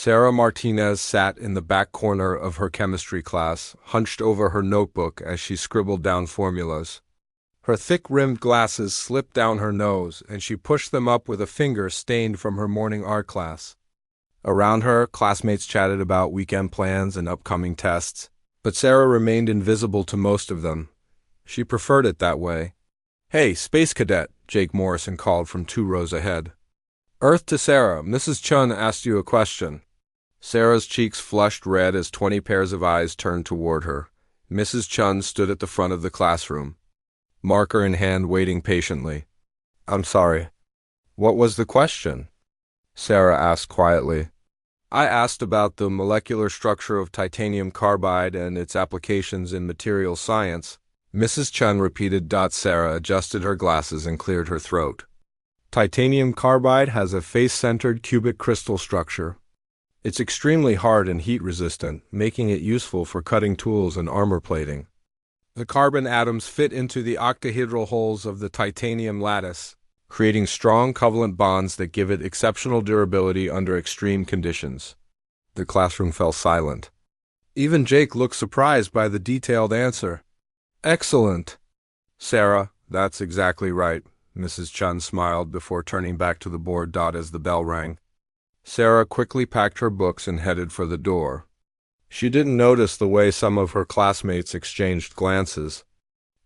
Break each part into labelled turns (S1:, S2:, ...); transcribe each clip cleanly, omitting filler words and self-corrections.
S1: Sarah Martinez sat in the back corner of her chemistry class, hunched over her notebook as she scribbled down formulas. Her thick-rimmed glasses slipped down her nose, and she pushed them up with a finger stained from her morning art class. Around her, classmates chatted about weekend plans and upcoming tests, but Sarah remained invisible to most of them. She preferred it that way. "Hey, Space Cadet," Jake Morrison called from 2 rows ahead. "Earth to Sarah, Mrs. Chun asked you a question." Sarah's cheeks flushed red as 20 pairs of eyes turned toward her. Mrs. Chun stood at the front of the classroom, marker in hand, waiting patiently. "I'm sorry. What was the question?" Sarah asked quietly. "I asked about the molecular structure of titanium carbide and its applications in materials science," Mrs. Chun repeated. Sarah adjusted her glasses and cleared her throat. "Titanium carbide has a face-centered cubic crystal structure. It's extremely hard and heat-resistant, making it useful for cutting tools and armor plating. The carbon atoms fit into the octahedral holes of the titanium lattice, creating strong covalent bonds that give it exceptional durability under extreme conditions." The classroom fell silent. Even Jake looked surprised by the detailed answer. "Excellent." "Sarah, that's exactly right," Mrs. Chun smiled before turning back to the board. As the bell rang, Sarah quickly packed her books and headed for the door. She didn't notice the way some of her classmates exchanged glances,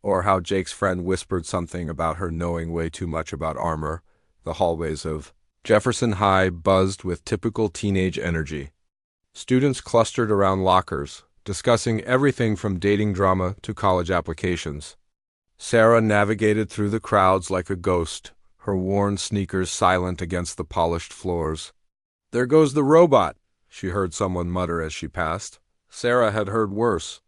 S1: or how Jake's friend whispered something about her knowing way too much about armor. The hallways of Jefferson High buzzed with typical teenage energy. Students clustered around lockers, discussing everything from dating drama to college applications. Sarah navigated through the crowds like a ghost, her worn sneakers silent against the polished floors. "There goes the robot," she heard someone mutter as she passed. Sarah had heard worse.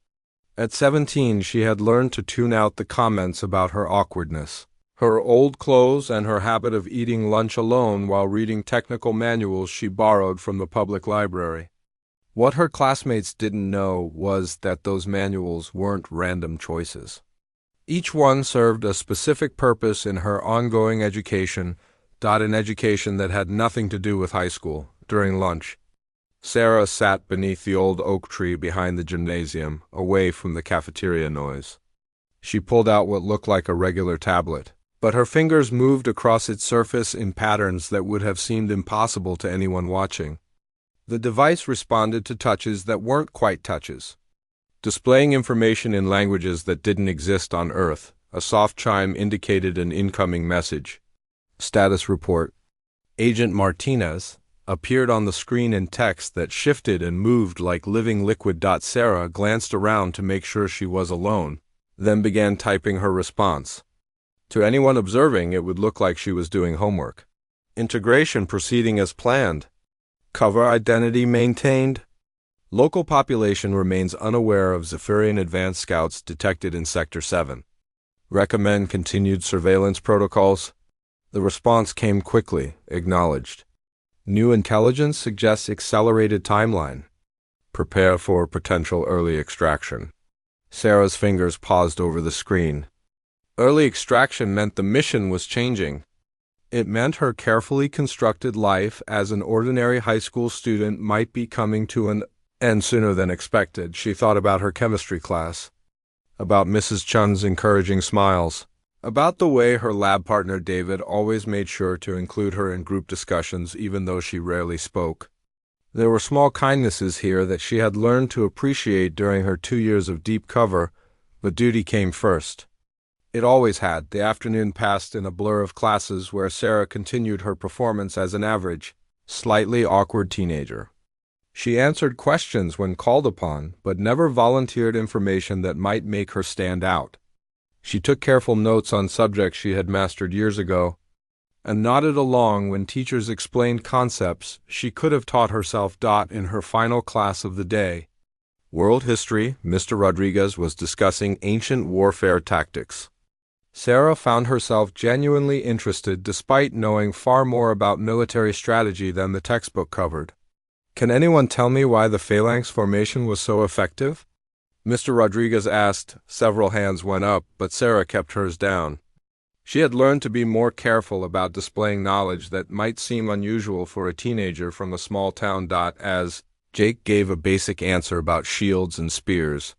S1: At 17, she had learned to tune out the comments about her awkwardness, her old clothes, and her habit of eating lunch alone while reading technical manuals she borrowed from the public library. What her classmates didn't know was that those manuals weren't random choices. Each one served a specific purpose in her ongoing education, an education that had nothing to do with high school. During lunch, Sarah sat beneath the old oak tree behind the gymnasium, away from the cafeteria noise. She pulled out what looked like a regular tablet, but her fingers moved across its surface in patterns that would have seemed impossible to anyone watching. The device responded to touches that weren't quite touches, displaying information in languages that didn't exist on Earth. A soft chime indicated an incoming message. "Status report. Agent Martinez," appeared on the screen in text that shifted and moved like living liquid. Sarah glanced around to make sure she was alone, then began typing her response. To anyone observing, it would look like she was doing homework. "Integration proceeding as planned. Cover identity maintained. Local population remains unaware of Zephyrian advanced scouts detected in Sector 7. Recommend continued surveillance protocols." The response came quickly, acknowledged. "New intelligence suggests accelerated timeline. Prepare for potential early extraction." Sarah's fingers paused over the screen. Early extraction meant the mission was changing. It meant her carefully constructed life as an ordinary high school student might be coming to an end sooner than expected. She thought about her chemistry class, about Mrs. Chun's encouraging smiles, about the way her lab partner David always made sure to include her in group discussions even though she rarely spoke. There were small kindnesses here that she had learned to appreciate during her 2 years of deep cover, but duty came first. It always had. The afternoon passed in a blur of classes where Sarah continued her performance as an average, slightly awkward teenager. She answered questions when called upon, but never volunteered information that might make her stand out. She took careful notes on subjects she had mastered years ago, and nodded along when teachers explained concepts she could have taught herself. In her final class of the day, World History, Mr. Rodriguez was discussing ancient warfare tactics. Sarah found herself genuinely interested despite knowing far more about military strategy than the textbook covered. "Can anyone tell me why the phalanx formation was so effective?" Mr. Rodriguez asked. Several hands went up, but Sarah kept hers down. She had learned to be more careful about displaying knowledge that might seem unusual for a teenager from a small town. As Jake gave a basic answer about shields and spears,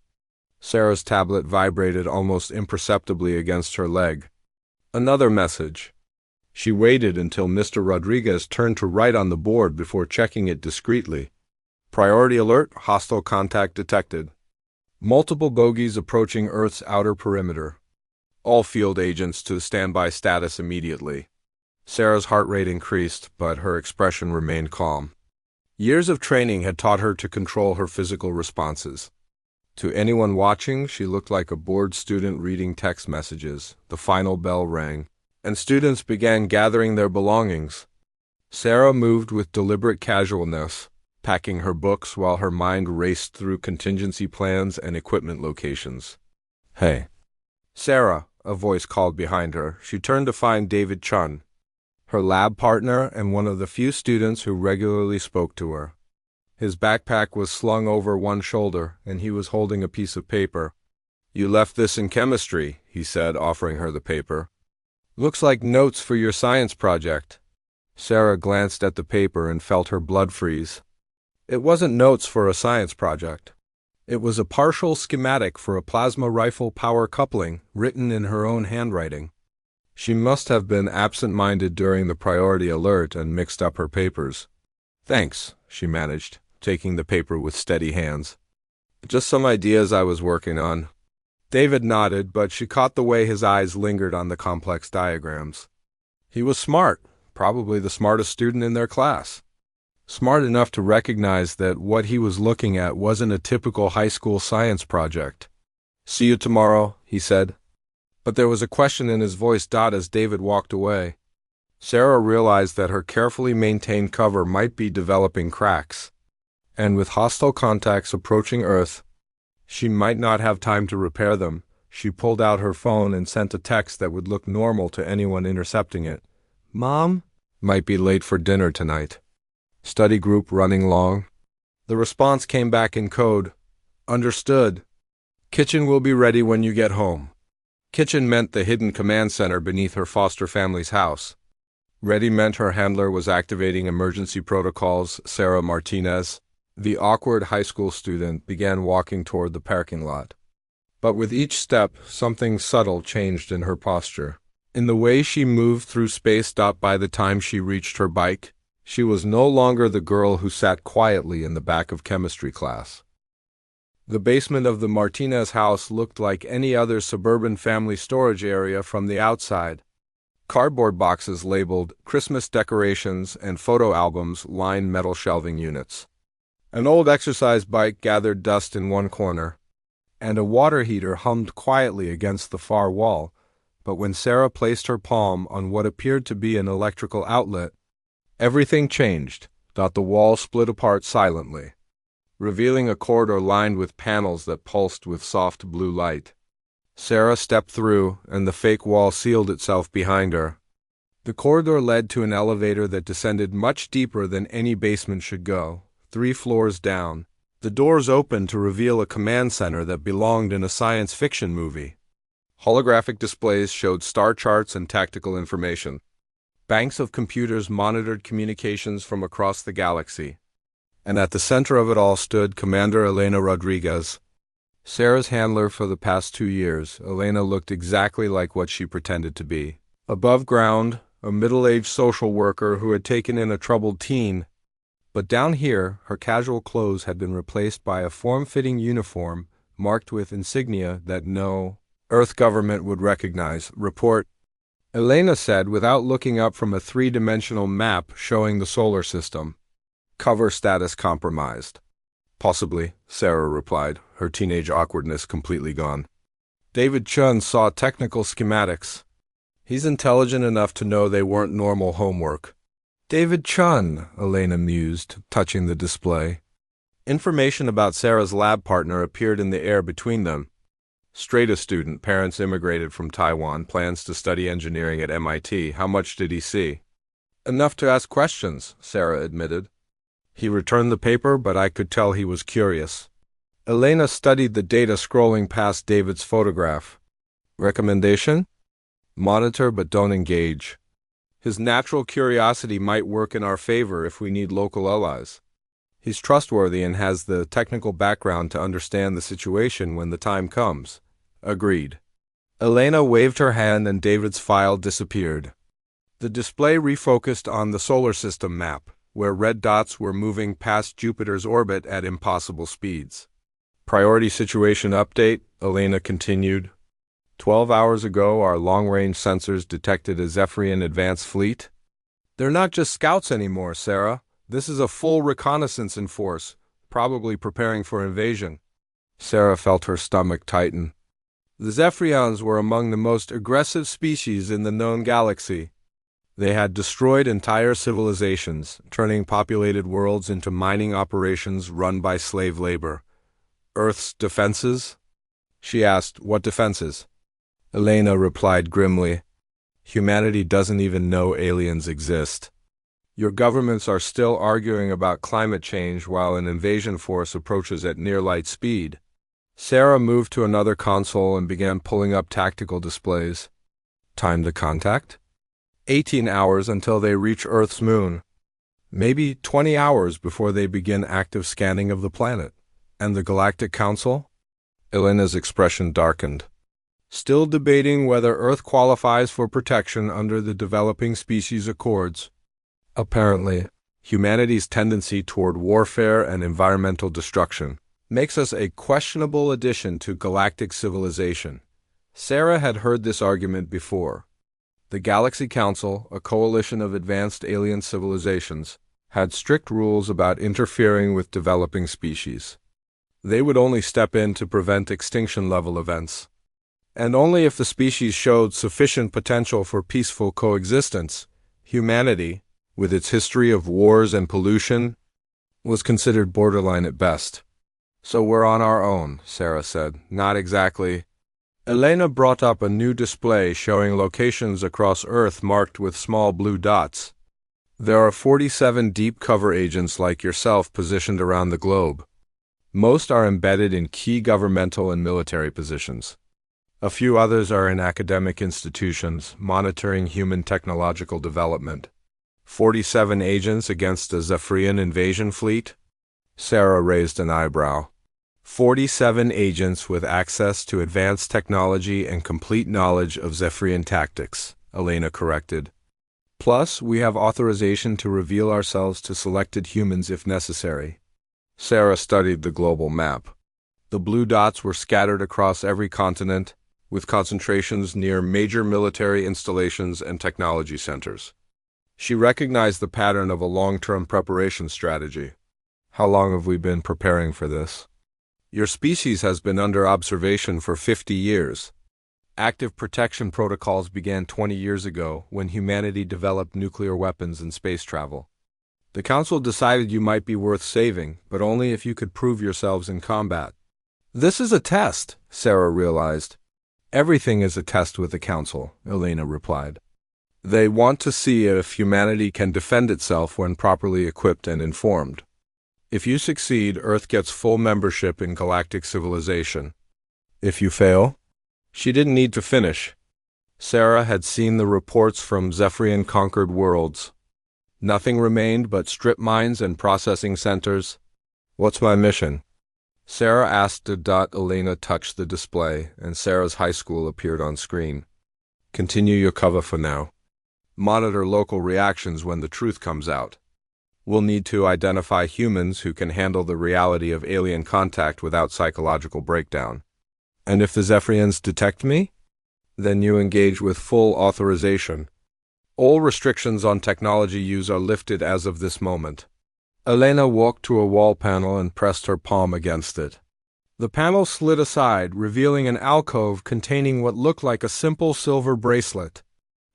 S1: Sarah's tablet vibrated almost imperceptibly against her leg. Another message. She waited until Mr. Rodriguez turned to write on the board before checking it discreetly. Priority alert, hostile contact detected. Multiple bogies approaching Earth's outer perimeter. All field agents to standby status immediately. Sarah's heart rate increased, but her expression remained calm. Years of training had taught her to control her physical responses. To anyone watching, she looked like a bored student reading text messages. The final bell rang, and students began gathering their belongings. Sarah moved with deliberate casualness, packing her books while her mind raced through contingency plans and equipment locations. "Hey." "Sarah," a voice called behind her. She turned to find David Chun, her lab partner and one of the few students who regularly spoke to her. His backpack was slung over one shoulder, and he was holding a piece of paper. "You left this in chemistry," he said, offering her the paper. "Looks like notes for your science project." Sarah glanced at the paper and felt her blood freeze. It wasn't notes for a science project. It was a partial schematic for a plasma rifle power coupling, written in her own handwriting. She must have been absent-minded during the priority alert and mixed up her papers. "Thanks," she managed, taking the paper with steady hands. "Just some ideas I was working on." David nodded, but she caught the way his eyes lingered on the complex diagrams. He was smart, probably the smartest student in their class. Smart enough to recognize that what he was looking at wasn't a typical high school science project. "See you tomorrow," he said. But there was a question in his voice as David walked away. Sarah realized that her carefully maintained cover might be developing cracks, and with hostile contacts approaching Earth, she might not have time to repair them. She pulled out her phone and sent a text that would look normal to anyone intercepting it. "Mom? Might be late for dinner tonight. Study group running long." The response came back in code. "Understood. Kitchen will be ready when you get home." Kitchen meant the hidden command center beneath her foster family's house. Ready meant her handler was activating emergency protocols. Sarah Martinez, the awkward high school student, began walking toward the parking lot. But with each step, something subtle changed in her posture. In the way she moved through space. By the time she reached her bike, she was no longer the girl who sat quietly in the back of chemistry class. The basement of the Martinez house looked like any other suburban family storage area from the outside. Cardboard boxes labeled Christmas decorations and photo albums lined metal shelving units. An old exercise bike gathered dust in one corner, and a water heater hummed quietly against the far wall. But when Sarah placed her palm on what appeared to be an electrical outlet, everything changed. The wall split apart silently, revealing a corridor lined with panels that pulsed with soft blue light. Sarah stepped through, and the fake wall sealed itself behind her. The corridor led to an elevator that descended much deeper than any basement should go, 3 floors down. The doors opened to reveal a command center that belonged in a science fiction movie. Holographic displays showed star charts and tactical information. Banks of computers monitored communications from across the galaxy. And at the center of it all stood Commander Elena Rodriguez. Sarah's handler for the past 2 years, Elena looked exactly like what she pretended to be. Above ground, a middle-aged social worker who had taken in a troubled teen. But down here, her casual clothes had been replaced by a form-fitting uniform marked with insignia that no Earth government would recognize. "Report," Elena said without looking up from a 3-dimensional map showing the solar system. "Cover status compromised." "Possibly," Sarah replied, her teenage awkwardness completely gone. David Chun saw technical schematics. He's intelligent enough to know they weren't normal homework. "David Chun," Elena mused, touching the display. Information about Sarah's lab partner appeared in the air between them. Straight-A student, parents immigrated from Taiwan, plans to study engineering at MIT. How much did he see? "Enough to ask questions," Sarah admitted. "He returned the paper, but I could tell he was curious." Elena studied the data scrolling past David's photograph. "Recommendation?" Monitor but don't engage. His natural curiosity might work in our favor if we need local allies. He's trustworthy and has the technical background to understand the situation when the time comes. Agreed. Elena waved her hand and David's file disappeared. The display refocused on the solar system map, where red dots were moving past Jupiter's orbit at impossible speeds. Priority situation update, Elena continued. 12 hours ago, our long-range sensors detected a Zephyrian advance fleet. They're not just scouts anymore, Sarah. This is a full reconnaissance in force, probably preparing for invasion. Sarah felt her stomach tighten. The Zephyrians were among the most aggressive species in the known galaxy. They had destroyed entire civilizations, turning populated worlds into mining operations run by slave labor. Earth's defenses? She asked, what defenses? Elena replied grimly, humanity doesn't even know aliens exist. Your governments are still arguing about climate change while an invasion force approaches at near light speed. Sarah moved to another console and began pulling up tactical displays. Time to contact? 18 hours until they reach Earth's moon. Maybe 20 hours before they begin active scanning of the planet. And the Galactic Council? Elena's expression darkened. Still debating whether Earth qualifies for protection under the Developing Species Accords. Apparently, humanity's tendency toward warfare and environmental destruction makes us a questionable addition to galactic civilization. Sarah had heard this argument before. The Galaxy Council, a coalition of advanced alien civilizations, had strict rules about interfering with developing species. They would only step in to prevent extinction-level events. And only if the species showed sufficient potential for peaceful coexistence. Humanity, with its history of wars and pollution, was considered borderline at best. So we're on our own, Sarah said. Not exactly. Elena brought up a new display showing locations across Earth marked with small blue dots. There are 47 deep cover agents like yourself positioned around the globe. Most are embedded in key governmental and military positions. A few others are in academic institutions, monitoring human technological development. 47 agents against a Zephyrian invasion fleet? Sarah raised an eyebrow. 47 agents with access to advanced technology and complete knowledge of Zephyrian tactics, Elena corrected. Plus, we have authorization to reveal ourselves to selected humans if necessary. Sarah studied the global map. The blue dots were scattered across every continent, with concentrations near major military installations and technology centers. She recognized the pattern of a long-term preparation strategy. How long have we been preparing for this? Your species has been under observation for 50 years. Active protection protocols began 20 years ago when humanity developed nuclear weapons and space travel. The Council decided you might be worth saving, but only if you could prove yourselves in combat. This is a test, Sarah realized. Everything is a test with the Council, Elena replied. They want to see if humanity can defend itself when properly equipped and informed. If you succeed, Earth gets full membership in galactic civilization. If you fail? She didn't need to finish. Sarah had seen the reports from Zephyrian-conquered worlds. Nothing remained but strip mines and processing centers. What's my mission? Sarah asked. Elena touched the display, and Sarah's high school appeared on screen. Continue your cover for now. Monitor local reactions when the truth comes out. We'll need to identify humans who can handle the reality of alien contact without psychological breakdown. And if the Zephyrians detect me? Then you engage with full authorization. All restrictions on technology use are lifted as of this moment. Elena walked to a wall panel and pressed her palm against it. The panel slid aside, revealing an alcove containing what looked like a simple silver bracelet.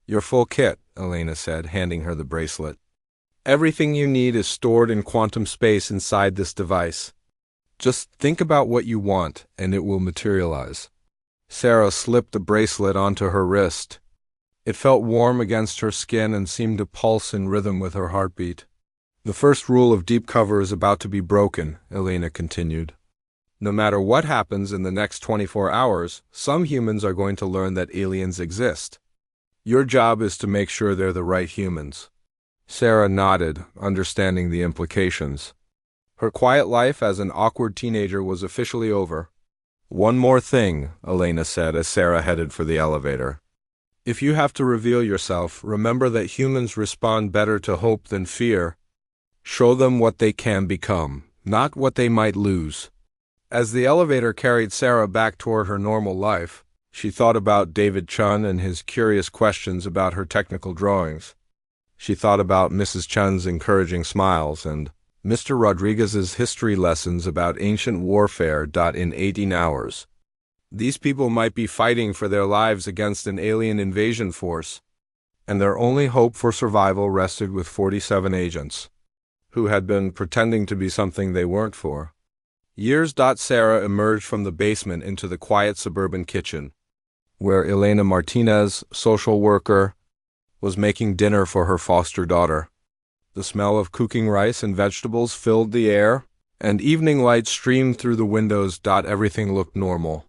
S1: Your full kit, Elena said, handing her the bracelet. Everything you need is stored in quantum space inside this device. Just think about what you want, and it will materialize. Sarah slipped the bracelet onto her wrist. It felt warm against her skin and seemed to pulse in rhythm with her heartbeat. The first rule of deep cover is about to be broken, Elena continued. No matter what happens in the next 24 hours, some humans are going to learn that aliens exist. Your job is to make sure they're the right humans. Sarah nodded, understanding the implications. Her quiet life as an awkward teenager was officially over. One more thing, Elena said as Sarah headed for the elevator. If you have to reveal yourself, remember that humans respond better to hope than fear. Show them what they can become, not what they might lose. As the elevator carried Sarah back toward her normal life, she thought about David Chun and his curious questions about her technical drawings. She thought about Mrs. Chun's encouraging smiles and Mr. Rodriguez's history lessons about ancient warfare. In 18 hours. These people might be fighting for their lives against an alien invasion force, and their only hope for survival rested with 47 agents, who had been pretending to be something they weren't for. Years. Sarah emerged from the basement into the quiet suburban kitchen, where Elena Martinez, social worker, was making dinner for her foster daughter. The smell of cooking rice and vegetables filled the air, and evening light streamed through the windows. Everything looked normal.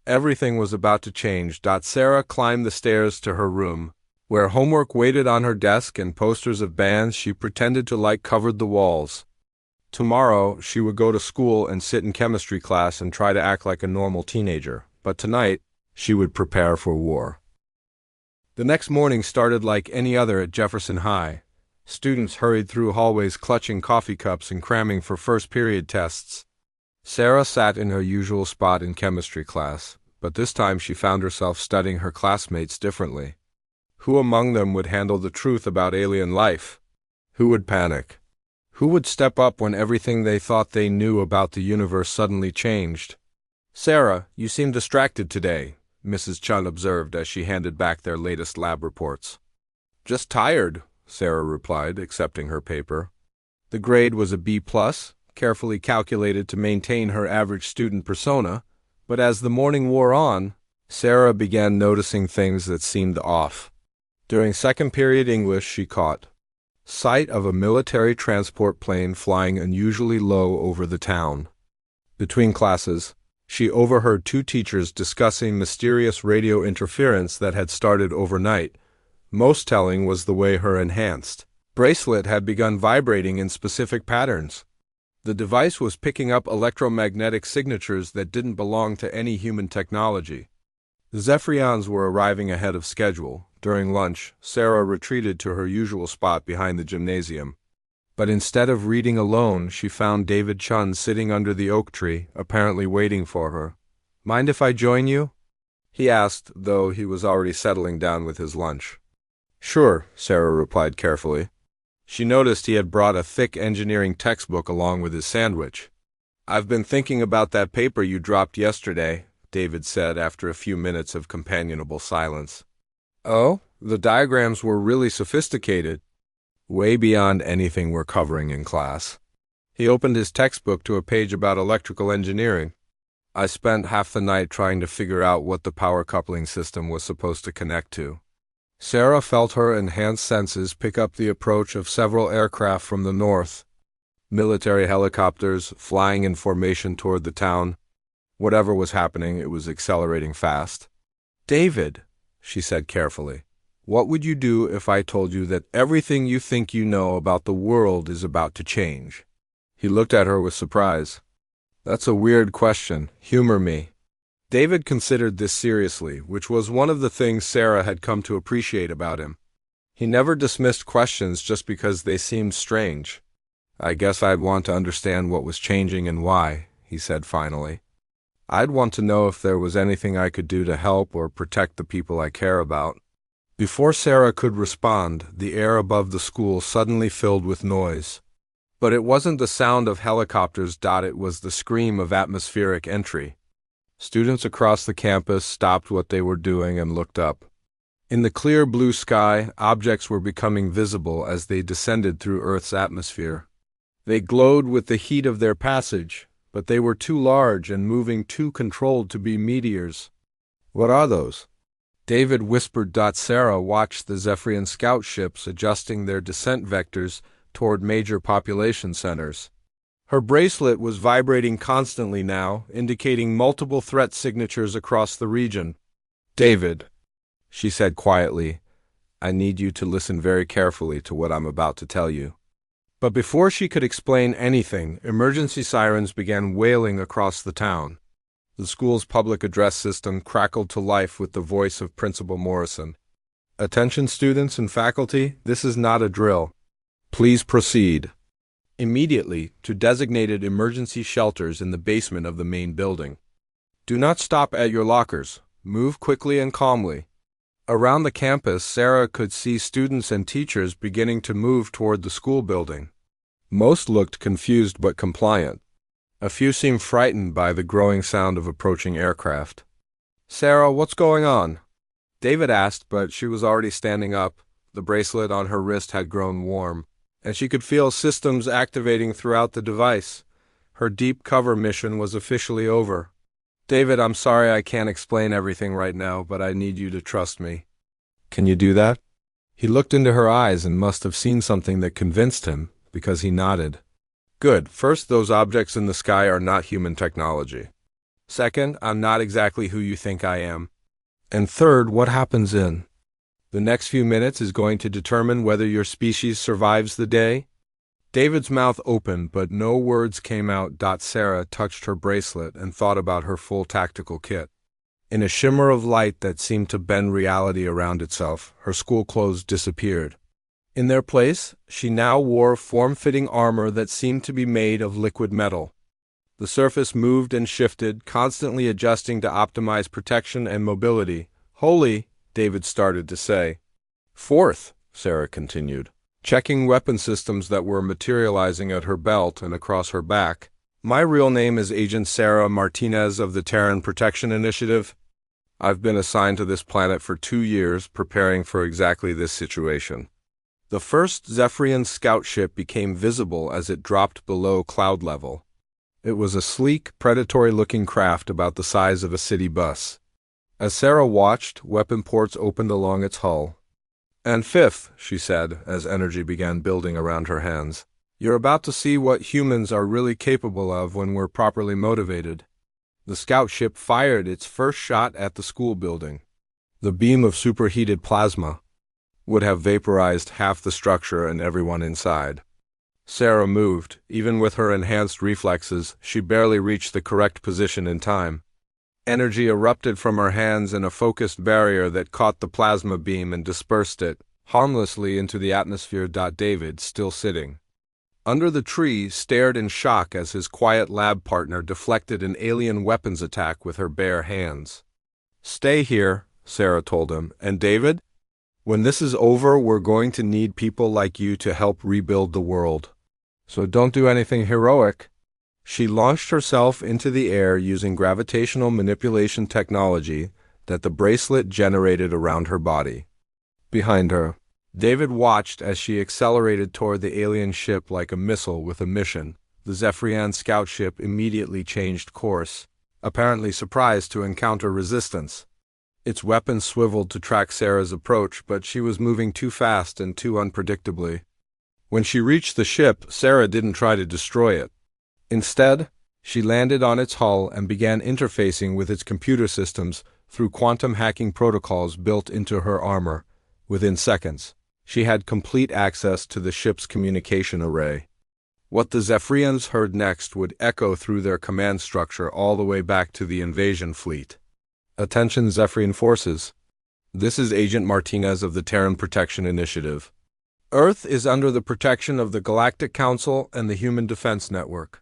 S1: Everything was about to change. Sarah climbed the stairs to her room, where homework waited on her desk and posters of bands she pretended to like covered the walls. Tomorrow, she would go to school and sit in chemistry class and try to act like a normal teenager, but tonight, she would prepare for war. The next morning started like any other at Jefferson High. Students hurried through hallways clutching coffee cups and cramming for first period tests. Sarah sat in her usual spot in chemistry class, but this time she found herself studying her classmates differently. Who among them would handle the truth about alien life? Who would panic? Who would step up when everything they thought they knew about the universe suddenly changed? "Sarah, you seem distracted today," Mrs. Chun observed as she handed back their latest lab reports. "Just tired," Sarah replied, accepting her paper. The grade was a B+, carefully calculated to maintain her average student persona, but as the morning wore on, Sarah began noticing things that seemed off. During second period English, she caught sight of a military transport plane flying unusually low over the town. Between classes, she overheard two teachers discussing mysterious radio interference that had started overnight. Most telling was the way her enhanced bracelet had begun vibrating in specific patterns. The device was picking up electromagnetic signatures that didn't belong to any human technology. The Zephyrians were arriving ahead of schedule. During lunch, Sarah retreated to her usual spot behind the gymnasium. But instead of reading alone, she found David Chun sitting under the oak tree, apparently waiting for her. "Mind if I join you?" he asked, though he was already settling down with his lunch. "Sure," Sarah replied carefully. She noticed he had brought a thick engineering textbook along with his sandwich. "I've been thinking about that paper you dropped yesterday," David said after a few minutes of companionable silence. "Oh, the diagrams were really sophisticated. Way beyond anything we're covering in class." He opened his textbook to a page about electrical engineering. "I spent half the night trying to figure out what the power coupling system was supposed to connect to." Sarah felt her enhanced senses pick up the approach of several aircraft from the north. Military helicopters flying in formation toward the town. Whatever was happening, it was accelerating fast. "David," she said carefully, "what would you do if I told you that everything you think you know about the world is about to change?" He looked at her with surprise. "That's a weird question. Humor me." David considered this seriously, which was one of the things Sarah had come to appreciate about him. He never dismissed questions just because they seemed strange. "I guess I'd want to understand what was changing and why," he said finally. "I'd want to know if there was anything I could do to help or protect the people I care about." Before Sarah could respond, the air above the school suddenly filled with noise. But it wasn't the sound of helicopters. It was the scream of atmospheric entry. Students across the campus stopped what they were doing and looked up. In the clear blue sky, objects were becoming visible as they descended through Earth's atmosphere. They glowed with the heat of their passage, but they were too large and moving too controlled to be meteors. "What are those?" David whispered. Sarah watched the Zephyrian scout ships adjusting their descent vectors toward major population centers. Her bracelet was vibrating constantly now, indicating multiple threat signatures across the region. "David," she said quietly, I need you to listen very carefully to what I'm about to tell you." But before she could explain anything, emergency sirens began wailing across the town. The school's public address system crackled to life with the voice of Principal Morrison. "Attention students and faculty, this is not a drill. Please proceed immediately to designated emergency shelters in the basement of the main building. Do not stop at your lockers. Move quickly and calmly." Around the campus, Sarah could see students and teachers beginning to move toward the school building. Most looked confused but compliant. A few seemed frightened by the growing sound of approaching aircraft. "Sarah, what's going on?" David asked, but she was already standing up. The bracelet on her wrist had grown warm, and she could feel systems activating throughout the device. Her deep cover mission was officially over. "David, I'm sorry I can't explain everything right now, but I need you to trust me." "Can you do that?" He looked into her eyes and must have seen something that convinced him, because he nodded. "Good. First, those objects in the sky are not human technology. Second, I'm not exactly who you think I am. And third, what happens in the next few minutes is going to determine whether your species survives the day." David's mouth opened, but no words came out. Sarah touched her bracelet and thought about her full tactical kit. In a shimmer of light that seemed to bend reality around itself, her school clothes disappeared. In their place, she now wore form-fitting armor that seemed to be made of liquid metal. The surface moved and shifted, constantly adjusting to optimize protection and mobility. "Holy," David started to say. "Fourth," Sarah continued, checking weapon systems that were materializing at her belt and across her back. "My real name is Agent Sarah Martinez of the Terran Protection Initiative. I've been assigned to this planet for 2 years, preparing for exactly this situation." The first Zephyrian scout ship became visible as it dropped below cloud level. It was a sleek, predatory-looking craft about the size of a city bus. As Sarah watched, weapon ports opened along its hull. "And fifth," she said, as energy began building around her hands, "you're about to see what humans are really capable of when we're properly motivated." The scout ship fired its first shot at the school building. The beam of superheated plasma would have vaporized half the structure and everyone inside. Sarah moved. Even with her enhanced reflexes, she barely reached the correct position in time. Energy erupted from her hands in a focused barrier that caught the plasma beam and dispersed it harmlessly into the atmosphere. David, still sitting under the tree, stared in shock as his quiet lab partner deflected an alien weapons attack with her bare hands. "Stay here," Sarah told him. "And David, when this is over, we're going to need people like you to help rebuild the world. So don't do anything heroic." She launched herself into the air using gravitational manipulation technology that the bracelet generated around her body. Behind her, David watched as she accelerated toward the alien ship like a missile with a mission. The Zephyrian scout ship immediately changed course, apparently surprised to encounter resistance. Its weapons swiveled to track Sarah's approach, but she was moving too fast and too unpredictably. When she reached the ship, Sarah didn't try to destroy it. Instead, she landed on its hull and began interfacing with its computer systems through quantum hacking protocols built into her armor. Within seconds, she had complete access to the ship's communication array. What the Zephyrians heard next would echo through their command structure all the way back to the invasion fleet. "Attention, Zephyrian forces. This is Agent Martinez of the Terran Protection Initiative. Earth is under the protection of the Galactic Council and the Human Defense Network.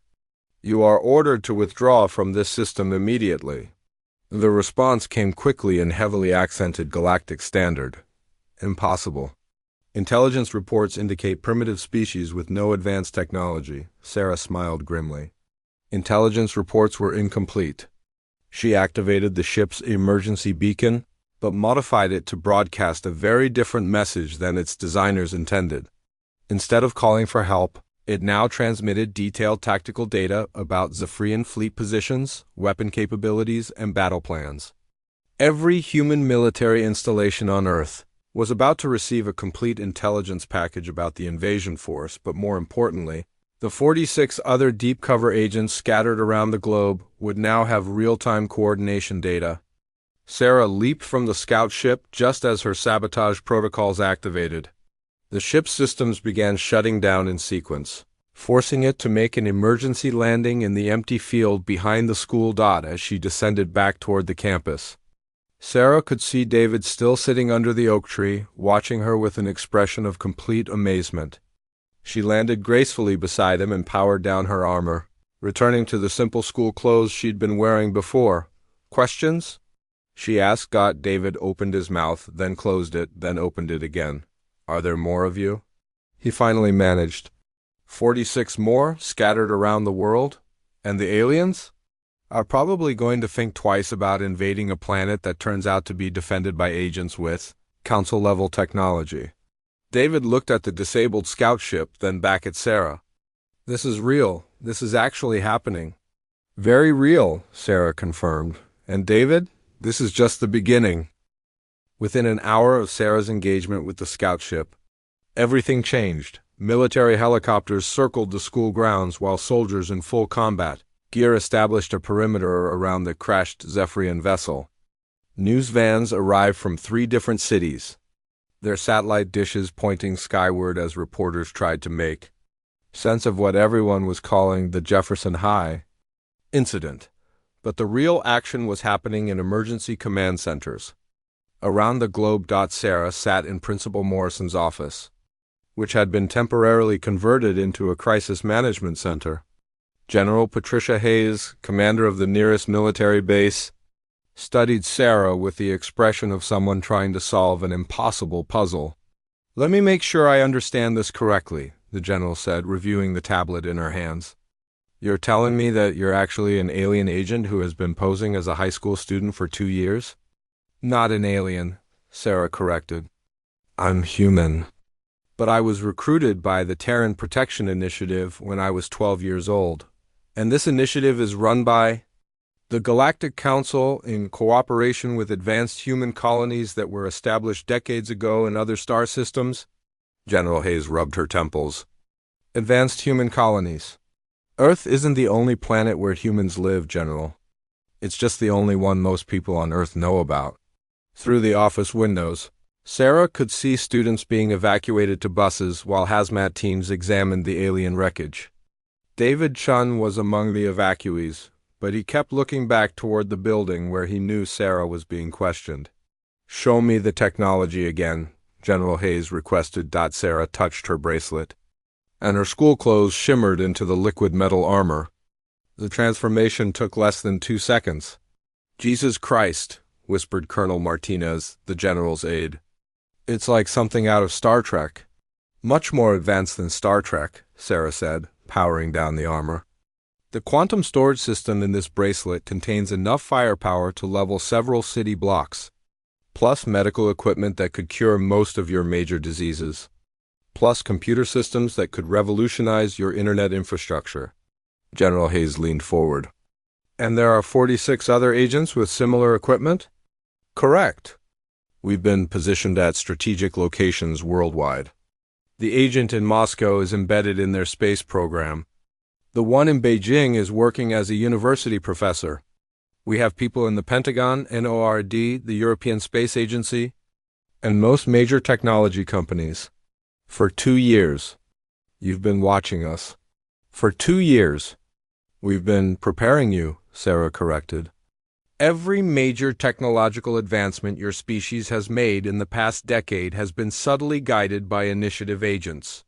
S1: You are ordered to withdraw from this system immediately." The response came quickly in heavily accented Galactic Standard. "Impossible. Intelligence reports indicate primitive species with no advanced technology." Sarah smiled grimly. Intelligence reports were incomplete. She activated the ship's emergency beacon, but modified it to broadcast a very different message than its designers intended. Instead of calling for help, it now transmitted detailed tactical data about Zephyrian fleet positions, weapon capabilities, and battle plans. Every human military installation on Earth was about to receive a complete intelligence package about the invasion force, but more importantly, the 46 other deep cover agents scattered around the globe would now have real-time coordination data. Sarah leaped from the scout ship just as her sabotage protocols activated. The ship's systems began shutting down in sequence, forcing it to make an emergency landing in the empty field behind the school dot as she descended back toward the campus. Sarah could see David still sitting under the oak tree, watching her with an expression of complete amazement. She landed gracefully beside him and powered down her armor, returning to the simple school clothes she'd been wearing before. "Questions?" she asked. David opened his mouth, then closed it, then opened it again. "Are there more of you?" he finally managed. 46 more, scattered around the world? And the aliens? Are probably going to think twice about invading a planet that turns out to be defended by agents with council-level technology. David looked at the disabled scout ship, then back at Sarah. "This is real. This is actually happening." "Very real," Sarah confirmed. "And David, this is just the beginning." Within an hour of Sarah's engagement with the scout ship, everything changed. Military helicopters circled the school grounds while soldiers in full combat gear established a perimeter around the crashed Zephyrian vessel. News vans arrived from 3 different cities, their satellite dishes pointing skyward as reporters tried to make sense of what everyone was calling the Jefferson High incident. But the real action was happening in emergency command centers around the globe. Sarah sat in Principal Morrison's office, which had been temporarily converted into a crisis management center. General Patricia Hayes, commander of the nearest military base, studied Sarah with the expression of someone trying to solve an impossible puzzle. "Let me make sure I understand this correctly," the general said, reviewing the tablet in her hands. "You're telling me that you're actually an alien agent who has been posing as a high school student for 2 years? "Not an alien," Sarah corrected. "I'm human. But I was recruited by the Terran Protection Initiative when I was 12 years old. And this initiative is run by the Galactic Council in cooperation with advanced human colonies that were established decades ago in other star systems." General Hayes rubbed her temples. "Advanced human colonies. Earth isn't the only planet where humans live, General. It's just the only one most people on Earth know about." Through the office windows, Sarah could see students being evacuated to buses while hazmat teams examined the alien wreckage. David Chun was among the evacuees, but he kept looking back toward the building where he knew Sarah was being questioned. "Show me the technology again," General Hayes requested. Sarah touched her bracelet, and her school clothes shimmered into the liquid metal armor. The transformation took less than 2 seconds. "Jesus Christ," whispered Colonel Martinez, the general's aide. "It's like something out of Star Trek." "Much more advanced than Star Trek," Sarah said, powering down the armor. "The quantum storage system in this bracelet contains enough firepower to level several city blocks, plus medical equipment that could cure most of your major diseases, plus computer systems that could revolutionize your internet infrastructure." General Hayes leaned forward. "And there are 46 other agents with similar equipment?" "Correct. We've been positioned at strategic locations worldwide. The agent in Moscow is embedded in their space program. The one in Beijing is working as a university professor. We have people in the Pentagon, NORD, the European Space Agency, and most major technology companies. For 2 years. You've been watching us. For 2 years. We've been preparing you," Sarah corrected. "Every major technological advancement your species has made in the past decade has been subtly guided by initiative agents.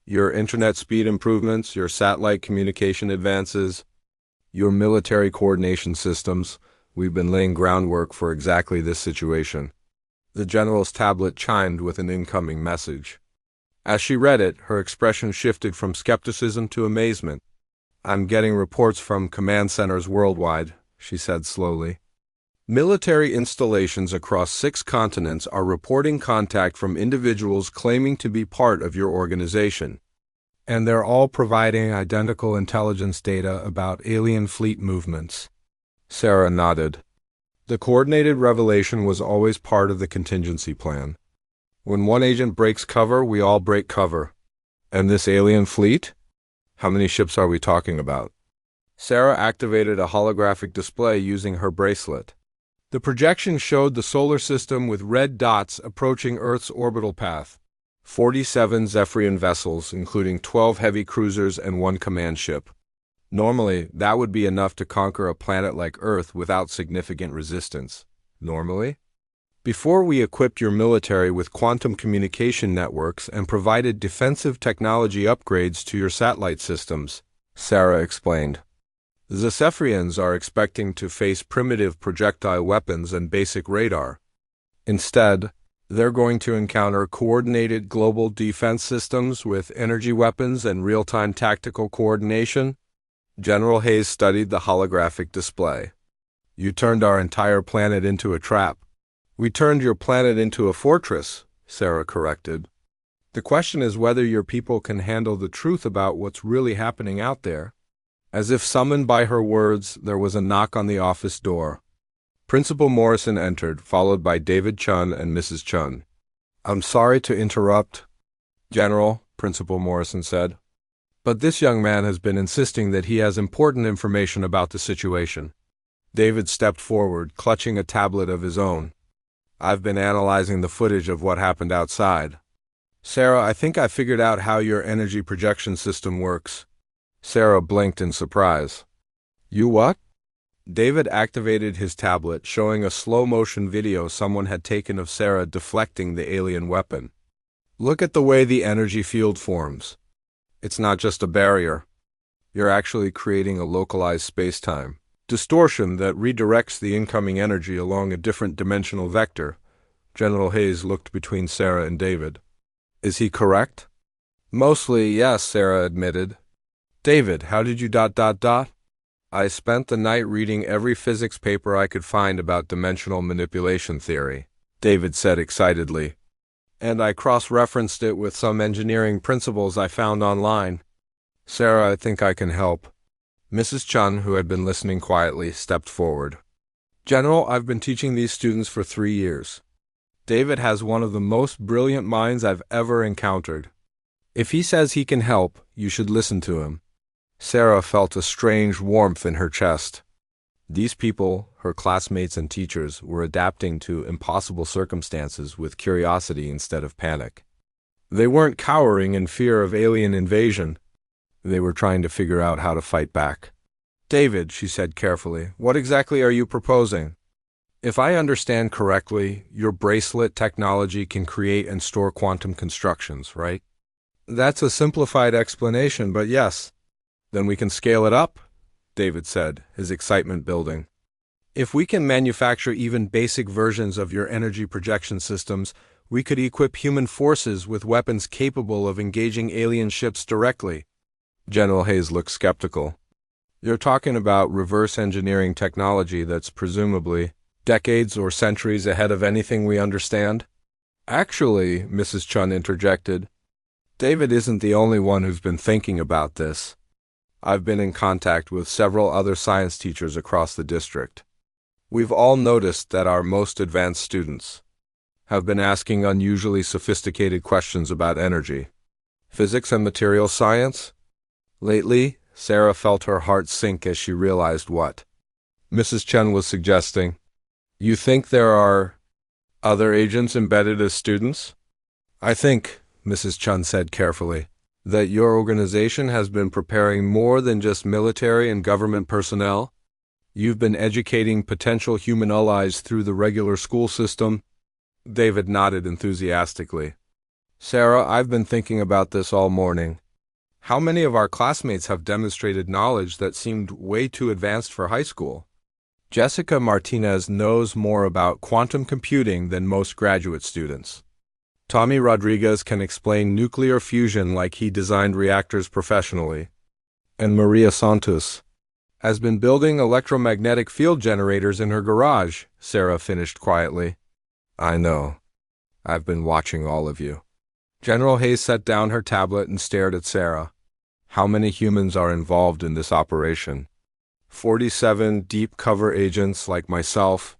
S1: Your internet speed improvements, your satellite communication advances, your military coordination systems, we've been laying groundwork for exactly this situation." The general's tablet chimed with an incoming message. As she read it, her expression shifted from skepticism to amazement. "I'm getting reports from command centers worldwide," she said slowly. "Military installations across 6 continents are reporting contact from individuals claiming to be part of your organization. And they're all providing identical intelligence data about alien fleet movements." Sarah nodded. "The coordinated revelation was always part of the contingency plan. When one agent breaks cover, we all break cover. And this alien fleet? How many ships are we talking about?" Sarah activated a holographic display using her bracelet. The projection showed the solar system with red dots approaching Earth's orbital path. 47 Zephyrian vessels, including 12 heavy cruisers and 1 command ship. Normally, that would be enough to conquer a planet like Earth without significant resistance. Normally? Before we equipped your military with quantum communication networks and provided defensive technology upgrades to your satellite systems, Sarah explained. The Zephyrians are expecting to face primitive projectile weapons and basic radar. Instead, they're going to encounter coordinated global defense systems with energy weapons and real-time tactical coordination. General Hayes studied the holographic display. You turned our entire planet into a trap. We turned your planet into a fortress, Sarah corrected. The question is whether your people can handle the truth about what's really happening out there. As if summoned by her words, there was a knock on the office door. Principal Morrison entered, followed by David Chun and Mrs. Chun. I'm sorry to interrupt, General, Principal Morrison said. But this young man has been insisting that he has important information about the situation. David stepped forward, clutching a tablet of his own. I've been analyzing the footage of what happened outside. Sarah, I think I figured out how your energy projection system works. Sarah blinked in surprise. You what? David activated his tablet, showing a slow-motion video someone had taken of Sarah deflecting the alien weapon. Look at the way the energy field forms. It's not just a barrier. You're actually creating a localized space-time distortion that redirects the incoming energy along a different dimensional vector. General Hayes looked between Sarah and David. Is he correct? Mostly, yes, Sarah admitted. David, how did you ... I spent the night reading every physics paper I could find about dimensional manipulation theory, David said excitedly. And I cross-referenced it with some engineering principles I found online. Sarah, I think I can help. Mrs. Chun, who had been listening quietly, stepped forward. General, I've been teaching these students for 3 years. David has one of the most brilliant minds I've ever encountered. If he says he can help, you should listen to him. Sarah felt a strange warmth in her chest. These people, her classmates and teachers, were adapting to impossible circumstances with curiosity instead of panic. They weren't cowering in fear of alien invasion. They were trying to figure out how to fight back. David, she said carefully, what exactly are you proposing? If I understand correctly, your bracelet technology can create and store quantum constructions, right? That's a simplified explanation, but yes. Then we can scale it up, David said, his excitement building. If we can manufacture even basic versions of your energy projection systems, we could equip human forces with weapons capable of engaging alien ships directly. General Hayes looked skeptical. You're talking about reverse engineering technology that's presumably decades or centuries ahead of anything we understand? Actually, Mrs. Chun interjected, David isn't the only one who's been thinking about this. I've been in contact with several other science teachers across the district. We've all noticed that our most advanced students have been asking unusually sophisticated questions about energy, physics and material science. Lately, Sarah felt her heart sink as she realized what Mrs. Chen was suggesting. You think there are other agents embedded as students? I think, Mrs. Chen said carefully, that your organization has been preparing more than just military and government personnel. You've been educating potential human allies through the regular school system. David nodded enthusiastically. Sarah, I've been thinking about this all morning. How many of our classmates have demonstrated knowledge that seemed way too advanced for high school? Jessica Martinez knows more about quantum computing than most graduate students. Tommy Rodriguez can explain nuclear fusion like he designed reactors professionally. And Maria Santos has been building electromagnetic field generators in her garage, Sarah finished quietly. I know. I've been watching all of you. General Hayes set down her tablet and stared at Sarah. How many humans are involved in this operation? 47 deep cover agents like myself,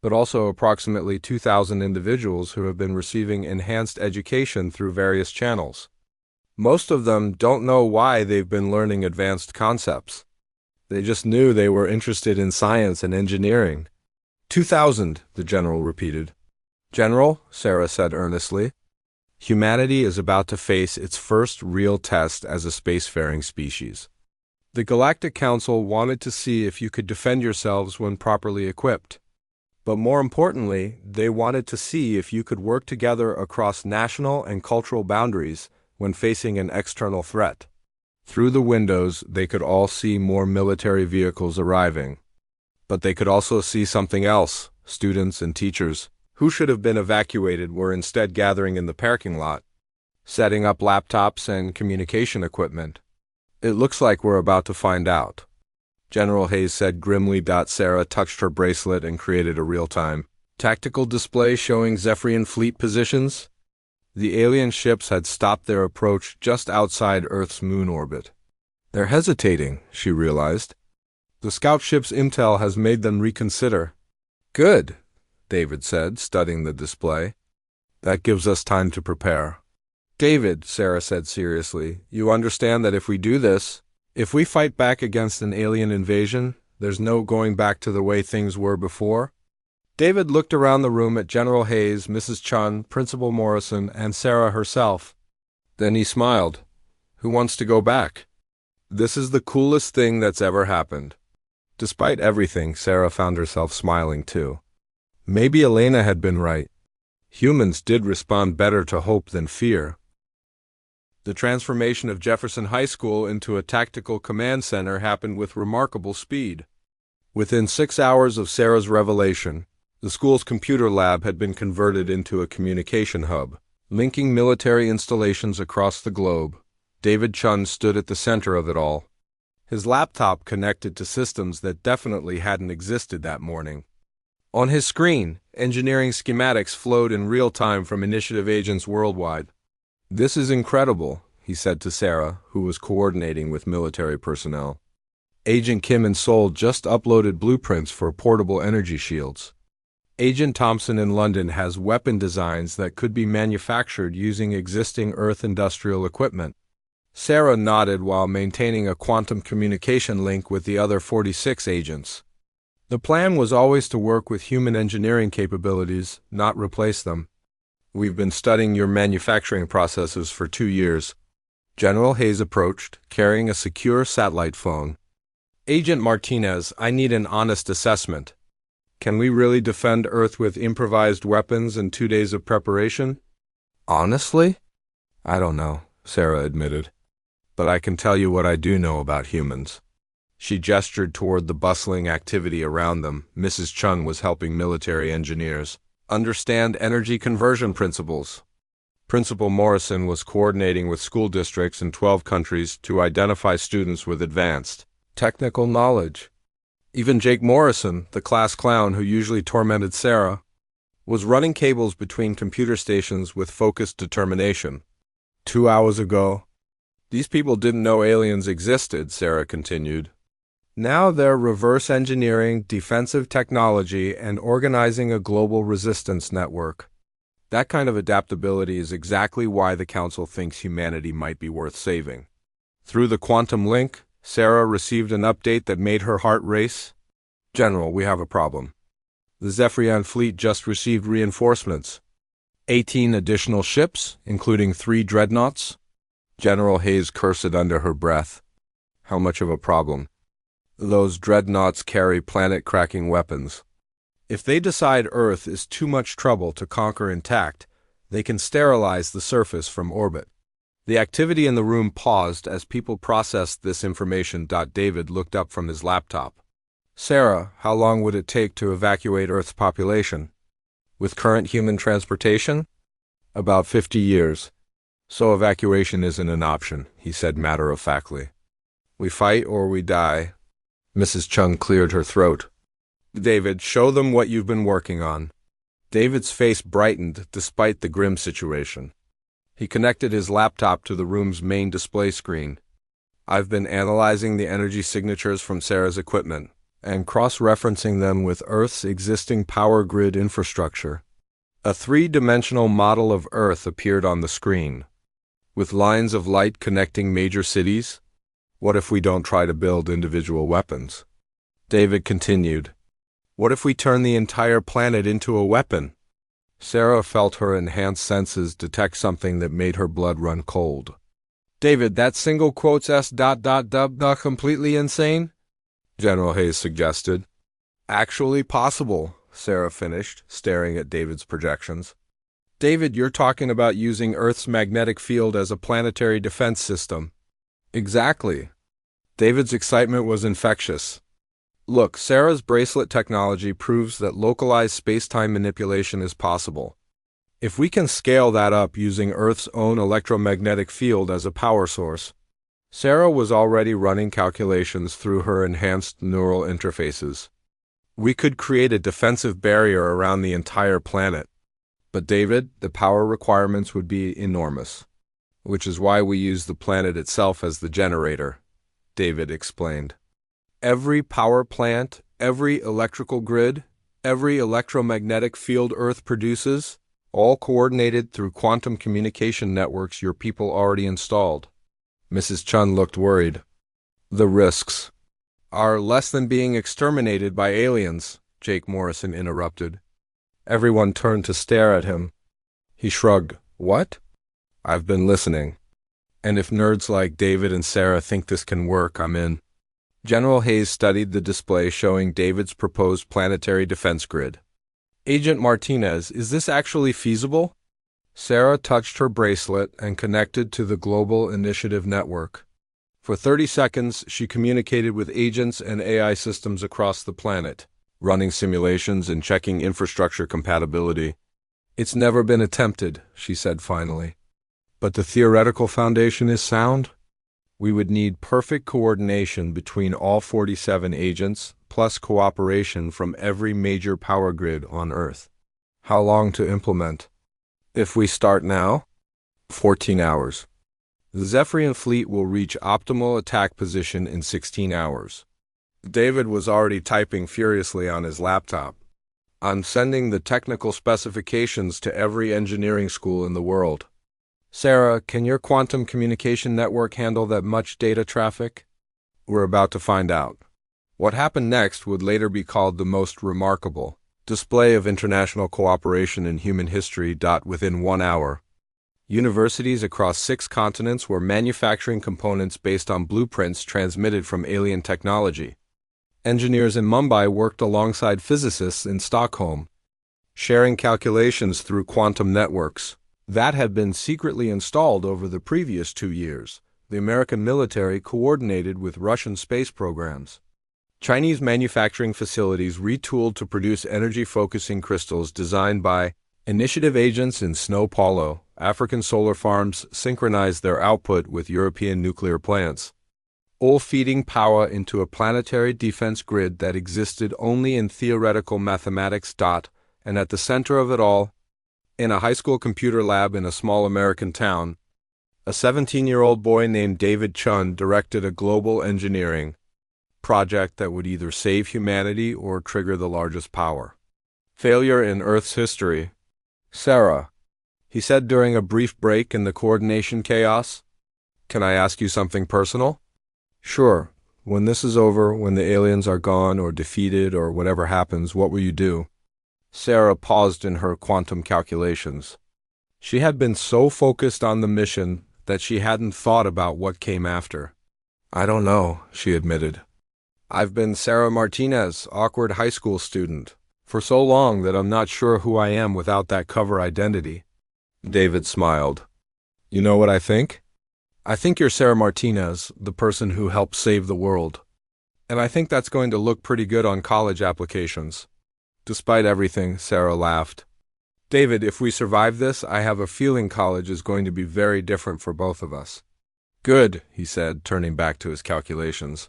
S1: but also approximately 2,000 individuals who have been receiving enhanced education through various channels. Most of them don't know why they've been learning advanced concepts. They just knew they were interested in science and engineering. 2,000, the general repeated. General, Sarah said earnestly, humanity is about to face its first real test as a spacefaring species. The Galactic Council wanted to see if you could defend yourselves when properly equipped. But more importantly, they wanted to see if you could work together across national and cultural boundaries when facing an external threat. Through the windows, they could all see more military vehicles arriving. But they could also see something else. Students and teachers, who should have been evacuated, were instead gathering in the parking lot, setting up laptops and communication equipment. It looks like we're about to find out, General Hayes said grimly. Sarah touched her bracelet and created a real-time tactical display showing Zephyrian fleet positions. The alien ships had stopped their approach just outside Earth's moon orbit. They're hesitating, she realized. The scout ship's intel has made them reconsider. Good, David said, studying the display. That gives us time to prepare. David, Sarah said seriously, you understand that if we do this, if we fight back against an alien invasion, there's no going back to the way things were before? David looked around the room at General Hayes, Mrs. Chun, Principal Morrison, and Sarah herself. Then he smiled. Who wants to go back? This is the coolest thing that's ever happened. Despite everything, Sarah found herself smiling too. Maybe Elena had been right. Humans did respond better to hope than fear. The transformation of Jefferson High School into a tactical command center happened with remarkable speed. Within 6 hours of Sarah's revelation, the school's computer lab had been converted into a communication hub, linking military installations across the globe. David Chun stood at the center of it all, his laptop connected to systems that definitely hadn't existed that morning. On his screen, engineering schematics flowed in real time from initiative agents worldwide. This is incredible, he said to Sarah, who was coordinating with military personnel. Agent Kim in Seoul just uploaded blueprints for portable energy shields. Agent Thompson in London has weapon designs that could be manufactured using existing Earth industrial equipment. Sarah nodded while maintaining a quantum communication link with the other 46 agents. The plan was always to work with human engineering capabilities, not replace them. We've been studying your manufacturing processes for 2 years. General Hayes approached, carrying a secure satellite phone. Agent Martinez, I need an honest assessment. Can we really defend Earth with improvised weapons and 2 days of preparation? Honestly? I don't know, Sarah admitted. But I can tell you what I do know about humans. She gestured toward the bustling activity around them. Mrs. Chun was helping military engineers understand energy conversion principles. Principal Morrison was coordinating with school districts in 12 countries to identify students with advanced technical knowledge. Even Jake Morrison, the class clown who usually tormented Sarah, was running cables between computer stations with focused determination. 2 hours ago, these people didn't know aliens existed, Sarah continued. Now they're reverse engineering defensive technology and organizing a global resistance network. That kind of adaptability is exactly why the Council thinks humanity might be worth saving. Through the quantum link, Sarah received an update that made her heart race. General, we have a problem. The Zephyrian fleet just received reinforcements. 18 additional ships, including 3 dreadnoughts. General Hayes cursed under her breath. How much of a problem? Those dreadnoughts carry planet-cracking weapons. If they decide Earth is too much trouble to conquer intact, they can sterilize the surface from orbit. The activity in the room paused as people processed this information. David looked up from his laptop. Sarah, how long would it take to evacuate Earth's population? With current human transportation? About 50 years. So evacuation isn't an option, he said matter-of-factly. We fight or we die. Mrs. Chung cleared her throat. David, show them what you've been working on. David's face brightened despite the grim situation. He connected his laptop to the room's main display screen. I've been analyzing the energy signatures from Sarah's equipment and cross-referencing them with Earth's existing power grid infrastructure. A 3-dimensional model of Earth appeared on the screen, with lines of light connecting major cities. What if we don't try to build individual weapons? David continued. What if we turn the entire planet into a weapon? Sarah felt her enhanced senses detect something that made her blood run cold. David, that single quotes S dot dot dot dot completely insane? General Hayes suggested. Actually possible, Sarah finished, staring at David's projections. David, you're talking about using Earth's magnetic field as a planetary defense system. Exactly. David's excitement was infectious. Look, Sarah's bracelet technology proves that localized space-time manipulation is possible. If we can scale that up using Earth's own electromagnetic field as a power source. Sarah was already running calculations through her enhanced neural interfaces. We could create a defensive barrier around the entire planet. But David, the power requirements would be enormous, which is why we use the planet itself as the generator, David explained. Every power plant, every electrical grid, every electromagnetic field Earth produces, all coordinated through quantum communication networks your people already installed. Mrs. Chun looked worried. The risks are less than being exterminated by aliens, Jake Morrison interrupted. Everyone turned to stare at him. He shrugged. What? I've been listening. And if nerds like David and Sarah think this can work, I'm in. General Hayes studied the display showing David's proposed planetary defense grid. Agent Martinez, is this actually feasible? Sarah touched her bracelet and connected to the Global Initiative Network. For 30 seconds, she communicated with agents and AI systems across the planet, running simulations and checking infrastructure compatibility. It's never been attempted, she said finally. But the theoretical foundation is sound? We would need perfect coordination between all 47 agents, plus cooperation from every major power grid on Earth. How long to implement? If we start now? 14 hours. The Zephyrian fleet will reach optimal attack position in 16 hours. David was already typing furiously on his laptop. I'm sending the technical specifications to every engineering school in the world. Sarah, can your quantum communication network handle that much data traffic? We're about to find out. What happened next would later be called the most remarkable display of international cooperation in human history. Within 1 hour, universities across 6 continents were manufacturing components based on blueprints transmitted from alien technology. Engineers in Mumbai worked alongside physicists in Stockholm, sharing calculations through quantum networks that had been secretly installed over the previous 2 years. The American military coordinated with Russian space programs. Chinese manufacturing facilities retooled to produce energy-focusing crystals designed by initiative agents in São Paulo. African solar farms synchronized their output with European nuclear plants, all feeding power into a planetary defense grid that existed only in theoretical mathematics. And at the center of it all, in a high school computer lab in a small American town, a 17-year-old boy named David Chun directed a global engineering project that would either save humanity or trigger the largest power failure in Earth's history. Sarah, he said during a brief break in the coordination chaos, can I ask you something personal? Sure. When this is over, when the aliens are gone or defeated or whatever happens, what will you do? Sarah paused in her quantum calculations. She had been so focused on the mission that she hadn't thought about what came after. I don't know, she admitted. I've been Sarah Martinez, awkward high school student, for so long that I'm not sure who I am without that cover identity. David smiled. You know what I think? I think you're Sarah Martinez, the person who helped save the world. And I think that's going to look pretty good on college applications. Despite everything, Sarah laughed. David, if we survive this, I have a feeling college is going to be very different for both of us. Good, he said, turning back to his calculations.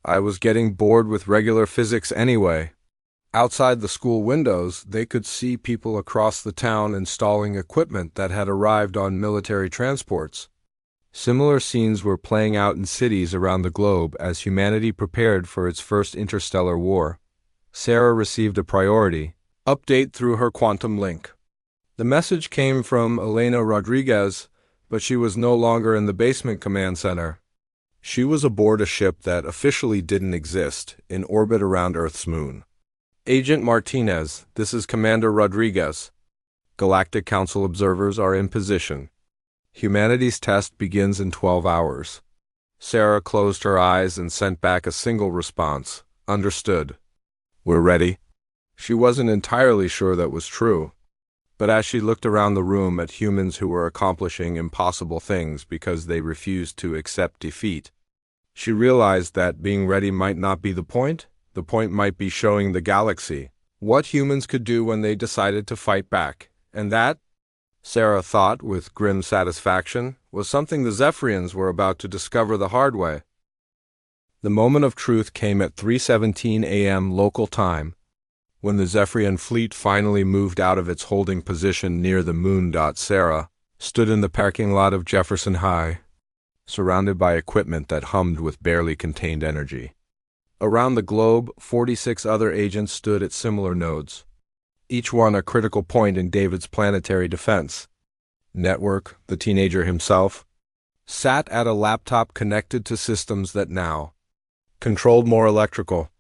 S1: I was getting bored with regular physics anyway. Outside the school windows, they could see people across the town installing equipment that had arrived on military transports. Similar scenes were playing out in cities around the globe as humanity prepared for its first interstellar war. Sarah received a priority update through her quantum link. The message came from Elena Rodriguez, but she was no longer in the basement command center. She was aboard a ship that officially didn't exist, in orbit around Earth's moon. Agent Martinez, this is Commander Rodriguez. Galactic Council observers are in position. Humanity's test begins in 12 hours. Sarah closed her eyes and sent back a single response. Understood. We're ready. She wasn't entirely sure that was true. But as she looked around the room at humans who were accomplishing impossible things because they refused to accept defeat, she realized that being ready might not be the point. The point might be showing the galaxy what humans could do when they decided to fight back. And that, Sarah thought with grim satisfaction, was something the Zephyrians were about to discover the hard way. The moment of truth came at 3:17 a.m. local time, when the Zephyrian fleet finally moved out of its holding position near the moon. Sarah stood in the parking lot of Jefferson High, surrounded by equipment that hummed with barely contained energy. Around the globe, 46 other agents stood at similar nodes, each one a critical point in David's planetary defense. Network, the teenager himself, sat at a laptop connected to systems that now controlled more electrical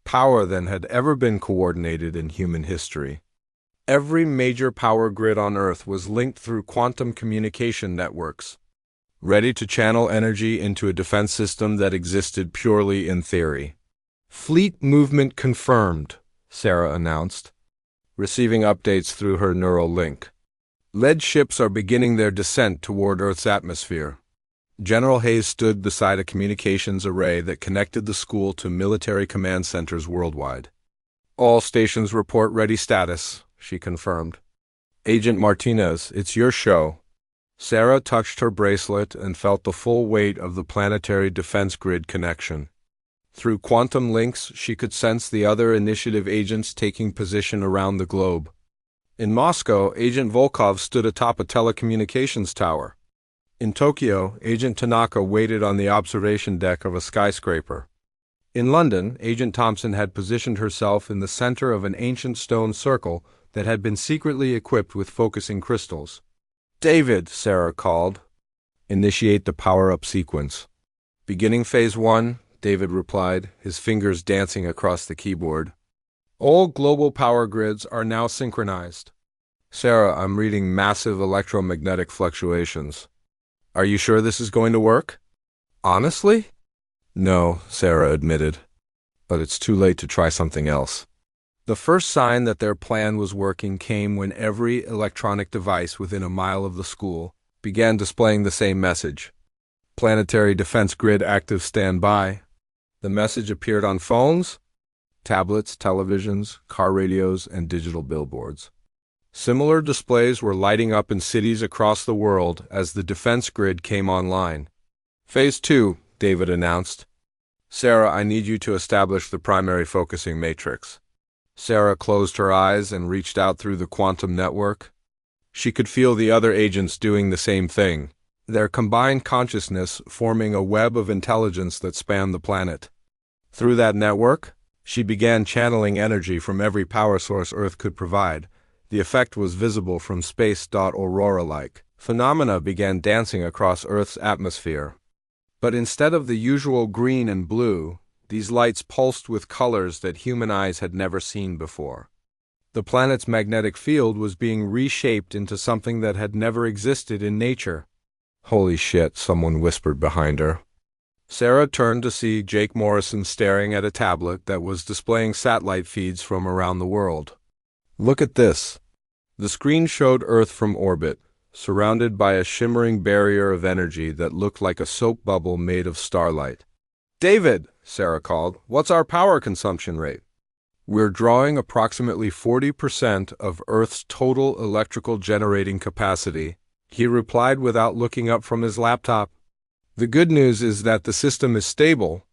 S1: power than had ever been coordinated in human history. Every major power grid on Earth was linked through quantum communication networks, ready to channel energy into a defense system that existed purely in theory. Fleet movement confirmed, Sarah announced, receiving updates through her neural link. Lead ships are beginning their descent toward Earth's atmosphere. General Hayes stood beside a communications array that connected the school to military command centers worldwide. All stations report ready status, she confirmed. Agent Martinez, it's your show. Sarah touched her bracelet and felt the full weight of the planetary defense grid connection. Through quantum links, she could sense the other initiative agents taking position around the globe. In Moscow, Agent Volkov stood atop a telecommunications tower. In Tokyo, Agent Tanaka waited on the observation deck of a skyscraper. In London, Agent Thompson had positioned herself in the center of an ancient stone circle that had been secretly equipped with focusing crystals. David, Sarah called. Initiate the power-up sequence. Beginning phase 1, David replied, his fingers dancing across the keyboard. All global power grids are now synchronized. Sarah, I'm reading massive electromagnetic fluctuations. Are you sure this is going to work? Honestly? No, Sarah admitted. But it's too late to try something else. The first sign that their plan was working came when every electronic device within a mile of the school began displaying the same message. Planetary Defense Grid active standby. The message appeared on phones, tablets, televisions, car radios, and digital billboards. Similar displays were lighting up in cities across the world as the defense grid came online. Phase 2, David announced. Sarah, I need you to establish the primary focusing matrix. Sarah closed her eyes and reached out through the quantum network. She could feel the other agents doing the same thing, their combined consciousness forming a web of intelligence that spanned the planet. Through that network, she began channeling energy from every power source Earth could provide. The effect was visible from space. Aurora-like phenomena began dancing across Earth's atmosphere. But instead of the usual green and blue, these lights pulsed with colors that human eyes had never seen before. The planet's magnetic field was being reshaped into something that had never existed in nature. Holy shit, someone whispered behind her. Sarah turned to see Jake Morrison staring at a tablet that was displaying satellite feeds from around the world. Look at this. The screen showed Earth from orbit, surrounded by a shimmering barrier of energy that looked like a soap bubble made of starlight. David, Sarah called, what's our power consumption rate? We're drawing approximately 40% of Earth's total electrical generating capacity, he replied without looking up from his laptop. The good news is that the system is stable.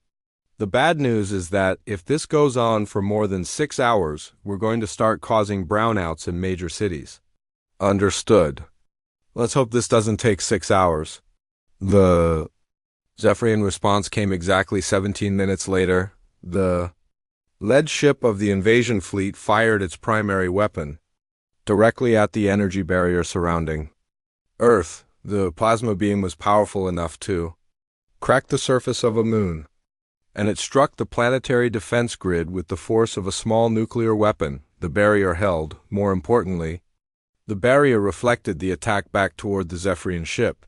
S1: The bad news is that if this goes on for more than 6 hours, we're going to start causing brownouts in major cities. Understood. Let's hope this doesn't take 6 hours. The Zephyrian response came exactly 17 minutes later. The lead ship of the invasion fleet fired its primary weapon, directly at the energy barrier surrounding Earth. The plasma beam was powerful enough to crack the surface of a moon. and it struck the planetary defense grid with the force of a small nuclear weapon. The barrier held. More importantly, the barrier reflected the attack back toward the Zephyrian ship.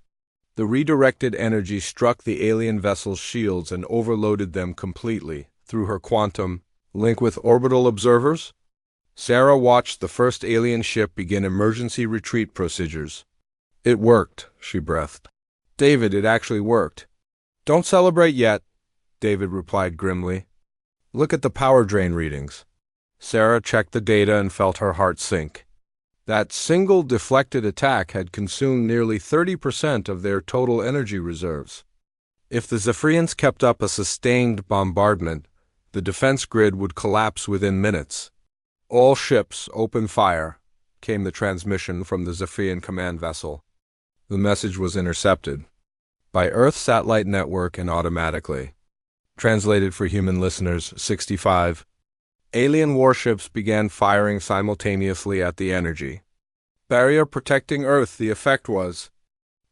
S1: The redirected energy struck the alien vessel's shields and overloaded them completely. Through her quantum link with orbital observers, Sarah watched the first alien ship begin emergency retreat procedures. "It worked," she breathed. "David, it actually worked." "Don't celebrate yet," David replied grimly. "Look at the power drain readings." Sarah checked the data and felt her heart sink. That single deflected attack had consumed nearly 30% of their total energy reserves. If the Zephyrians kept up a sustained bombardment, the defense grid would collapse within minutes. "All ships, open fire," came the transmission from the Zephyrian command vessel. The message was intercepted by Earth Satellite Network and automatically translated for human listeners. 65. Alien warships began firing simultaneously at the energy barrier protecting Earth. The effect was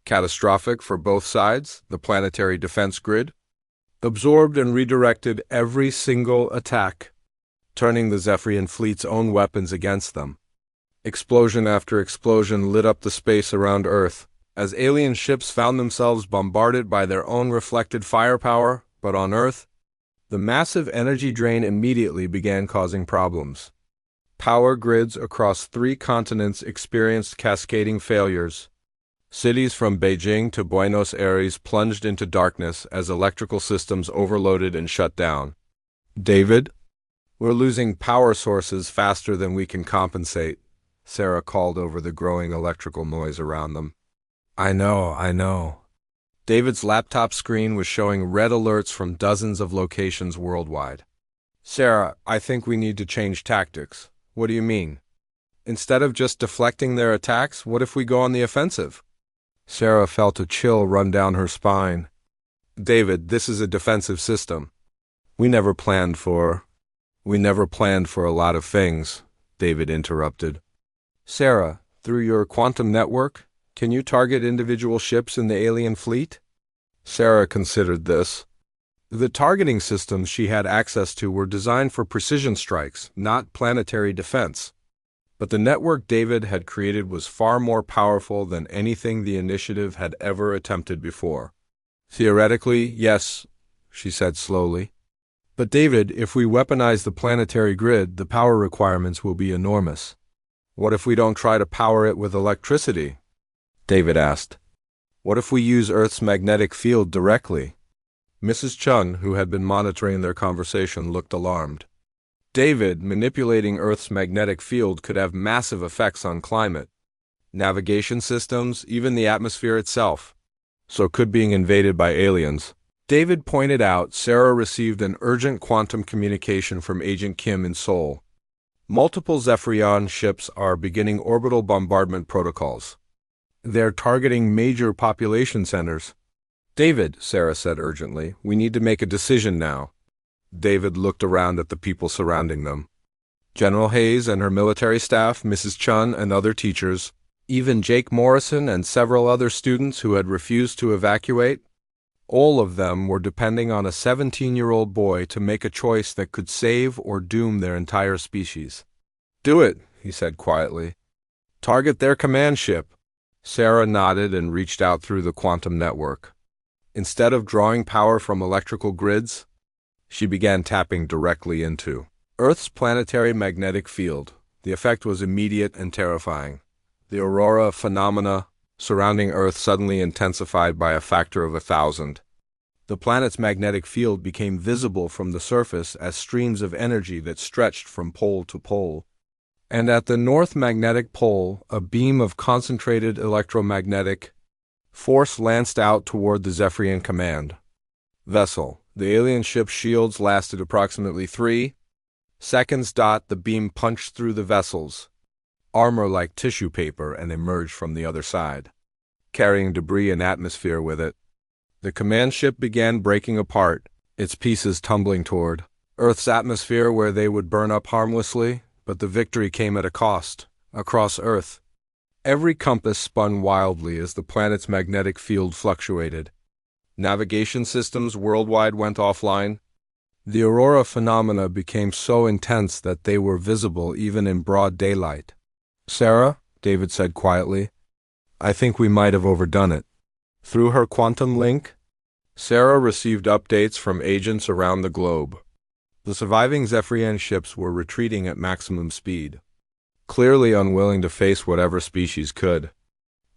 S1: catastrophic for both sides. The planetary defense grid absorbed and redirected every single attack, turning the Zephyrian fleet's own weapons against them. Explosion after explosion lit up the space around Earth, as alien ships found themselves bombarded by their own reflected firepower. But on Earth, the massive energy drain immediately began causing problems. Power grids across 3 continents experienced cascading failures. Cities from Beijing to Buenos Aires plunged into darkness as electrical systems overloaded and shut down. "David, we're losing power sources faster than we can compensate," Sarah called over the growing electrical noise around them. I know. David's laptop screen was showing red alerts from dozens of locations worldwide. "Sarah, I think we need to change tactics." "What do you mean?" "Instead of just deflecting their attacks, what if we go on the offensive?" Sarah felt a chill run down her spine. "David, this is a defensive system. We never planned for a lot of things," David interrupted. "Sarah, through your quantum network, can you target individual ships in the alien fleet?" Sarah considered this. The targeting systems she had access to were designed for precision strikes, not planetary defense. But the network David had created was far more powerful than anything the initiative had ever attempted before. "Theoretically, yes," she said slowly. "But David, if we weaponize the planetary grid, the power requirements will be enormous." "What if we don't try to power it with electricity?" David asked. "What if we use Earth's magnetic field directly?" Mrs. Chun, who had been monitoring their conversation, looked alarmed. "David, manipulating Earth's magnetic field could have massive effects on climate, navigation systems, even the atmosphere itself. So could being invaded by aliens." David pointed out Sarah received an urgent quantum communication from Agent Kim in Seoul. "Multiple Zephyrian ships are beginning orbital bombardment protocols. They're targeting major population centers." "David," Sarah said urgently, "we need to make a decision now." David looked around at the people surrounding them. General Hayes and her military staff, Mrs. Chun and other teachers, even Jake Morrison and several other students who had refused to evacuate. All of them were depending on a 17-year-old boy to make a choice that could save or doom their entire species. "Do it," he said quietly. "Target their command ship." Sarah nodded and reached out through the quantum network. Instead of drawing power from electrical grids, she began tapping directly into Earth's planetary magnetic field. The effect was immediate and terrifying. The aurora phenomena surrounding Earth suddenly intensified by a factor of 1,000. The planet's magnetic field became visible from the surface as streams of energy that stretched from pole to pole. And at the north magnetic pole, a beam of concentrated electromagnetic force lanced out toward the Zephyrian command vessel. The alien ship's shields lasted approximately 3 seconds. The beam punched through the vessel's armor like tissue paper and emerged from the other side, carrying debris and atmosphere with it. The command ship began breaking apart, its pieces tumbling toward Earth's atmosphere where they would burn up harmlessly, but the victory came at a cost. Across Earth, every compass spun wildly as the planet's magnetic field fluctuated. Navigation systems worldwide went offline. The aurora phenomena became so intense that they were visible even in broad daylight. "Sarah," David said quietly, "I think we might have overdone it." Through her quantum link, Sarah received updates from agents around the globe. The surviving Zephyrian ships were retreating at maximum speed, clearly unwilling to face whatever species could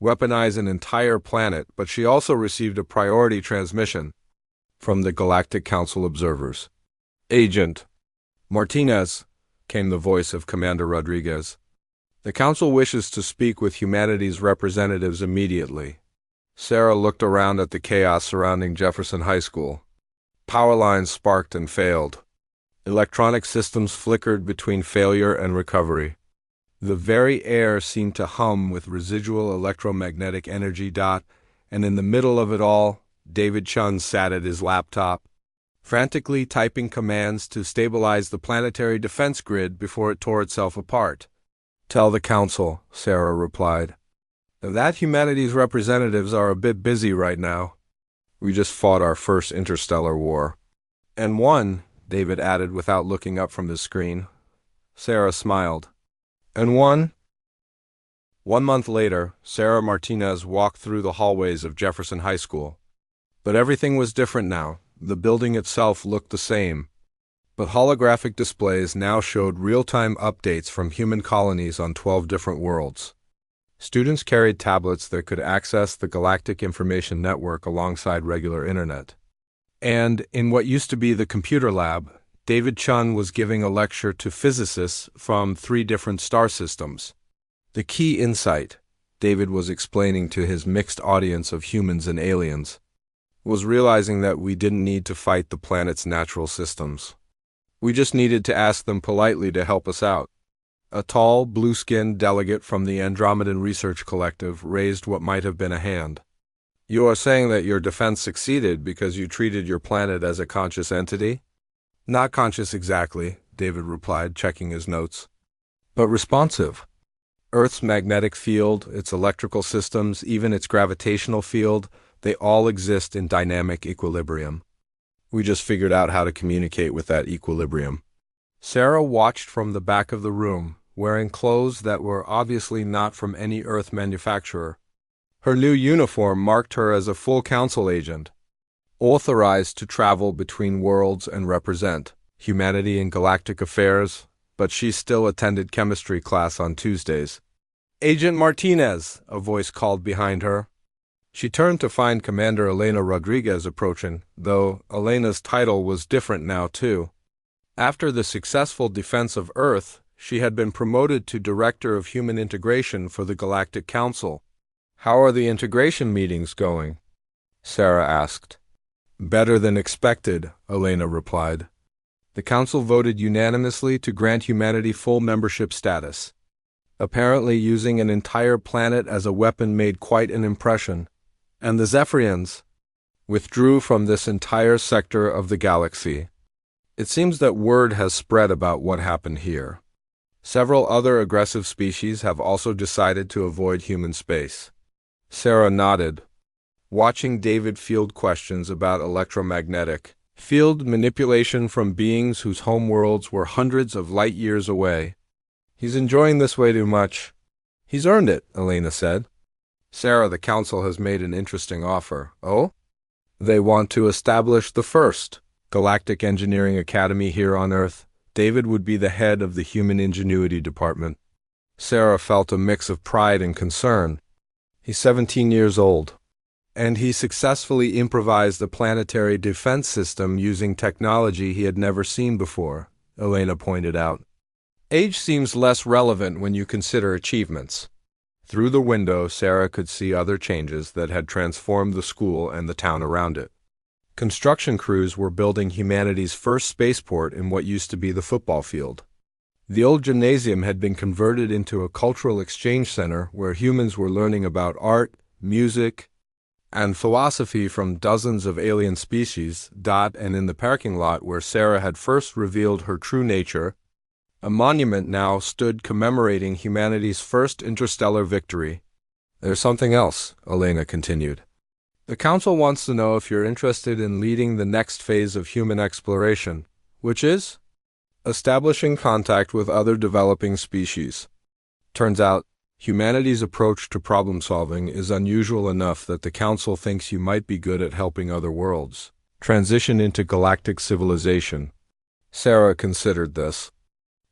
S1: weaponize an entire planet, but she also received a priority transmission from the Galactic Council observers. "Agent Martinez," came the voice of Commander Rodriguez. "The Council wishes to speak with humanity's representatives immediately." Sarah looked around at the chaos surrounding Jefferson High School. Power lines sparked and failed. Electronic systems flickered between failure and recovery. The very air seemed to hum with residual electromagnetic energy. And in the middle of it all, David Chun sat at his laptop, frantically typing commands to stabilize the planetary defense grid before it tore itself apart. "Tell the Council," Sarah replied, "that humanity's representatives are a bit busy right now. We just fought our first interstellar war." "And won," David added without looking up from his screen. Sarah smiled. "And won?" 1 month later, Sarah Martinez walked through the hallways of Jefferson High School. But everything was different now. The building itself looked the same, but holographic displays now showed real-time updates from human colonies on 12 different worlds. Students carried tablets that could access the Galactic Information Network alongside regular internet. And in what used to be the computer lab, David Chun was giving a lecture to physicists from 3 different star systems. The key insight, David was explaining to his mixed audience of humans and aliens, was realizing that we didn't need to fight the planet's natural systems. We just needed to ask them politely to help us out. A tall, blue-skinned delegate from the Andromedan Research Collective raised what might have been a hand. "You are saying that your defense succeeded because you treated your planet as a conscious entity?" "Not conscious exactly," David replied, checking his notes, "but responsive. Earth's magnetic field, its electrical systems, even its gravitational field, they all exist in dynamic equilibrium. We just figured out how to communicate with that equilibrium." Sarah watched from the back of the room, wearing clothes that were obviously not from any Earth manufacturer. Her new uniform marked her as a full council agent, authorized to travel between worlds and represent humanity in galactic affairs, but she still attended chemistry class on Tuesdays. "Agent Martinez," a voice called behind her. She turned to find Commander Elena Rodriguez approaching, though Elena's title was different now too. After the successful defense of Earth, she had been promoted to Director of Human Integration for the Galactic Council. "How are the integration meetings going?" Sarah asked. "Better than expected," Elena replied. "The Council voted unanimously to grant humanity full membership status. Apparently using an entire planet as a weapon made quite an impression, and the Zephyrians withdrew from this entire sector of the galaxy. It seems that word has spread about what happened here. Several other aggressive species have also decided to avoid human space." Sarah nodded, watching David field questions about electromagnetic field manipulation from beings whose homeworlds were hundreds of light years away. "He's enjoying this way too much." "He's earned it," Elena said. "Sarah, the Council has made an interesting offer." "Oh?" "They want to establish the first Galactic Engineering Academy here on Earth. David would be the head of the Human Ingenuity Department." Sarah felt a mix of pride and concern. "He's 17 years old, and he successfully improvised a planetary defense system using technology he had never seen before," Elena pointed out. "Age seems less relevant when you consider achievements." Through the window, Sarah could see other changes that had transformed the school and the town around it. Construction crews were building humanity's first spaceport in what used to be the football field. The old gymnasium had been converted into a cultural exchange center where humans were learning about art, music, and philosophy from dozens of alien species. And in the parking lot where Sarah had first revealed her true nature, a monument now stood commemorating humanity's first interstellar victory. "There's something else," Elena continued. "The Council wants to know if you're interested in leading the next phase of human exploration. which is establishing contact with other developing species. Turns out, humanity's approach to problem solving is unusual enough that the Council thinks you might be good at helping other worlds transition into galactic civilization. Sarah considered this.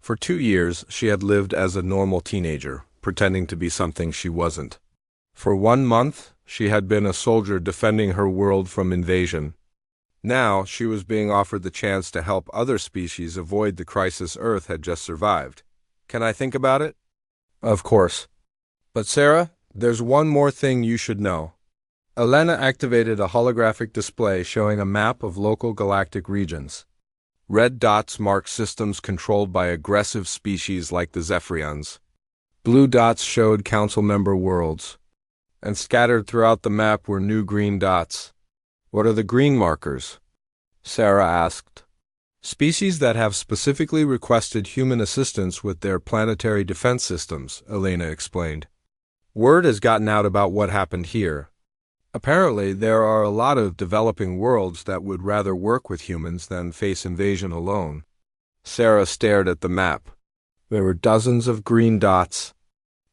S1: For 2 years, she had lived as a normal teenager, pretending to be something she wasn't. For 1 month, she had been a soldier defending her world from invasion. Now, she was being offered the chance to help other species avoid the crisis Earth had just survived. Can I think about it? Of course. But Sarah, there's one more thing you should know. Elena activated a holographic display showing a map of local galactic regions. Red dots mark systems controlled by aggressive species like the Zephyrians. Blue dots showed Council member worlds. And scattered throughout the map were new green dots. What are the green markers? Sarah asked. Species that have specifically requested human assistance with their planetary defense systems, Elena explained. Word has gotten out about what happened here. Apparently, there are a lot of developing worlds that would rather work with humans than face invasion alone. Sarah stared at the map. There were dozens of green dots,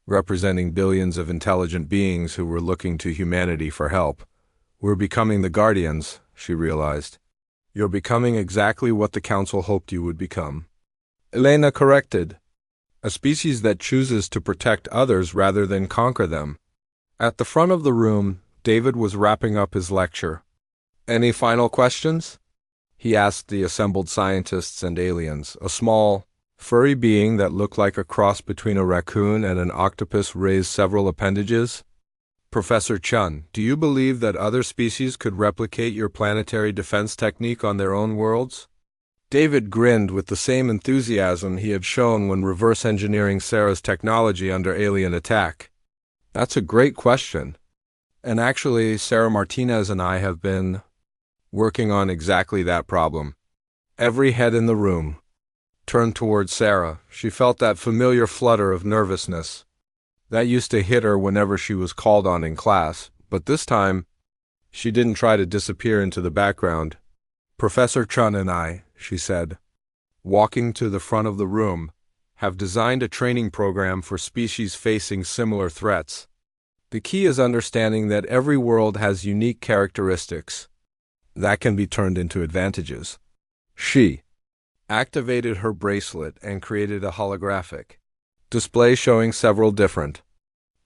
S1: representing billions of intelligent beings who were looking to humanity for help. We're becoming the Guardians, she realized. You're becoming exactly what the Council hoped you would become. Elena corrected. A species that chooses to protect others rather than conquer them. At the front of the room, David was wrapping up his lecture. Any final questions? He asked the assembled scientists and aliens. A small, furry being that looked like a cross between a raccoon and an octopus raised several appendages. Professor Chun, do you believe that other species could replicate your planetary defense technique on their own worlds? David grinned with the same enthusiasm he had shown when reverse engineering Sarah's technology under alien attack. That's a great question. And actually, Sarah Martinez and I have been working on exactly that problem. Every head in the room turned towards Sarah. She felt that familiar flutter of nervousness. That used to hit her whenever she was called on in class, but this time, she didn't try to disappear into the background. Professor Chun and I, she said, walking to the front of the room, have designed a training program for species facing similar threats. The key is understanding that every world has unique characteristics that can be turned into advantages. She activated her bracelet and created a holographic display showing several different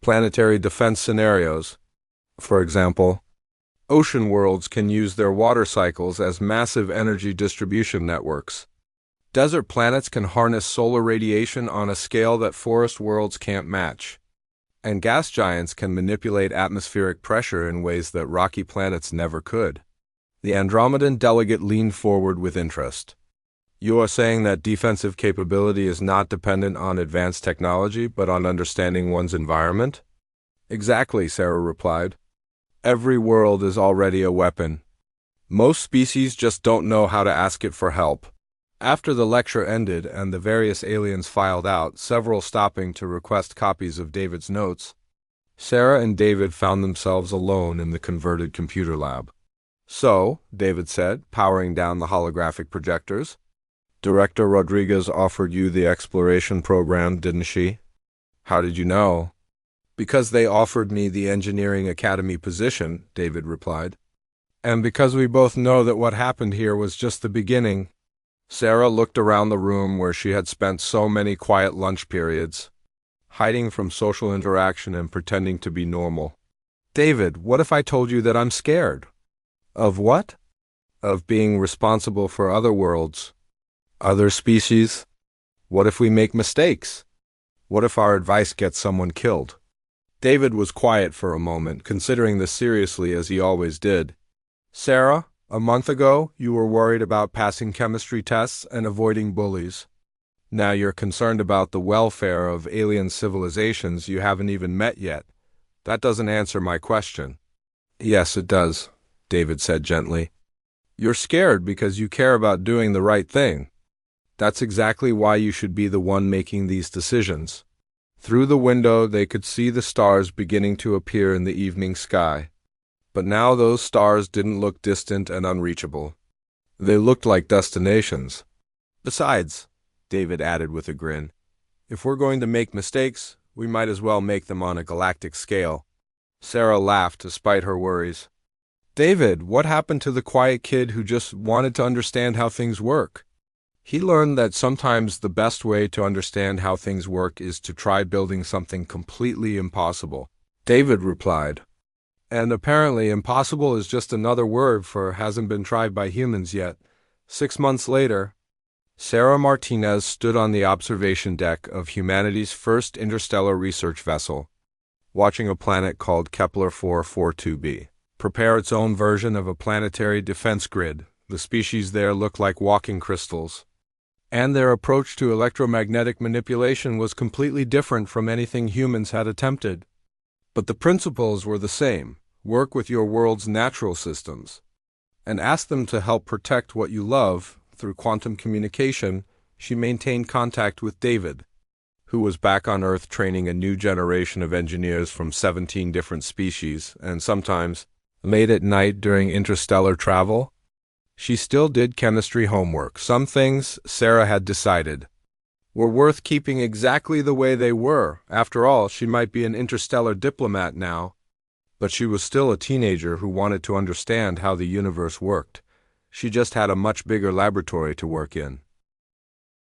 S1: planetary defense scenarios. For example, ocean worlds can use their water cycles as massive energy distribution networks. Desert planets can harness solar radiation on a scale that forest worlds can't match. And gas giants can manipulate atmospheric pressure in ways that rocky planets never could. The Andromedan delegate leaned forward with interest. You are saying that defensive capability is not dependent on advanced technology, but on understanding one's environment? Exactly, Sarah replied. Every world is already a weapon. Most species just don't know how to ask it for help. After the lecture ended and the various aliens filed out, several stopping to request copies of David's notes, Sarah and David found themselves alone in the converted computer lab. So, David said, powering down the holographic projectors, Director Rodriguez offered you the exploration program, didn't she? How did you know? Because they offered me the Engineering Academy position, David replied. And because we both know that what happened here was just the beginning. Sarah looked around the room where she had spent so many quiet lunch periods, hiding from social interaction and pretending to be normal. David, what if I told you that I'm scared? Of what? Of being responsible for other worlds. Other species? What if we make mistakes? What if our advice gets someone killed? David was quiet for a moment, considering this seriously as he always did. Sarah, a month ago, you were worried about passing chemistry tests and avoiding bullies. Now you're concerned about the welfare of alien civilizations you haven't even met yet. That doesn't answer my question. Yes, it does, David said gently. You're scared because you care about doing the right thing. That's exactly why you should be the one making these decisions. Through the window, they could see the stars beginning to appear in the evening sky. But now those stars didn't look distant and unreachable. They looked like destinations. Besides, David added with a grin, if we're going to make mistakes, we might as well make them on a galactic scale. Sarah laughed despite her worries. David, what happened to the quiet kid who just wanted to understand how things work? He learned that sometimes the best way to understand how things work is to try building something completely impossible. David replied. And apparently impossible is just another word for hasn't been tried by humans yet. 6 months later, Sarah Martinez stood on the observation deck of humanity's first interstellar research vessel, watching a planet called Kepler 442b prepare its own version of a planetary defense grid. The species there looked like walking crystals, and their approach to electromagnetic manipulation was completely different from anything humans had attempted. But the principles were the same. Work with your world's natural systems, and ask them to help protect what you love. Through quantum communication, she maintained contact with David, who was back on Earth training a new generation of engineers from 17 different species, and sometimes, late at night during interstellar travel, she still did chemistry homework. Some things, Sarah had decided, were worth keeping exactly the way they were. After all, she might be an interstellar diplomat now, but she was still a teenager who wanted to understand how the universe worked. She just had a much bigger laboratory to work in.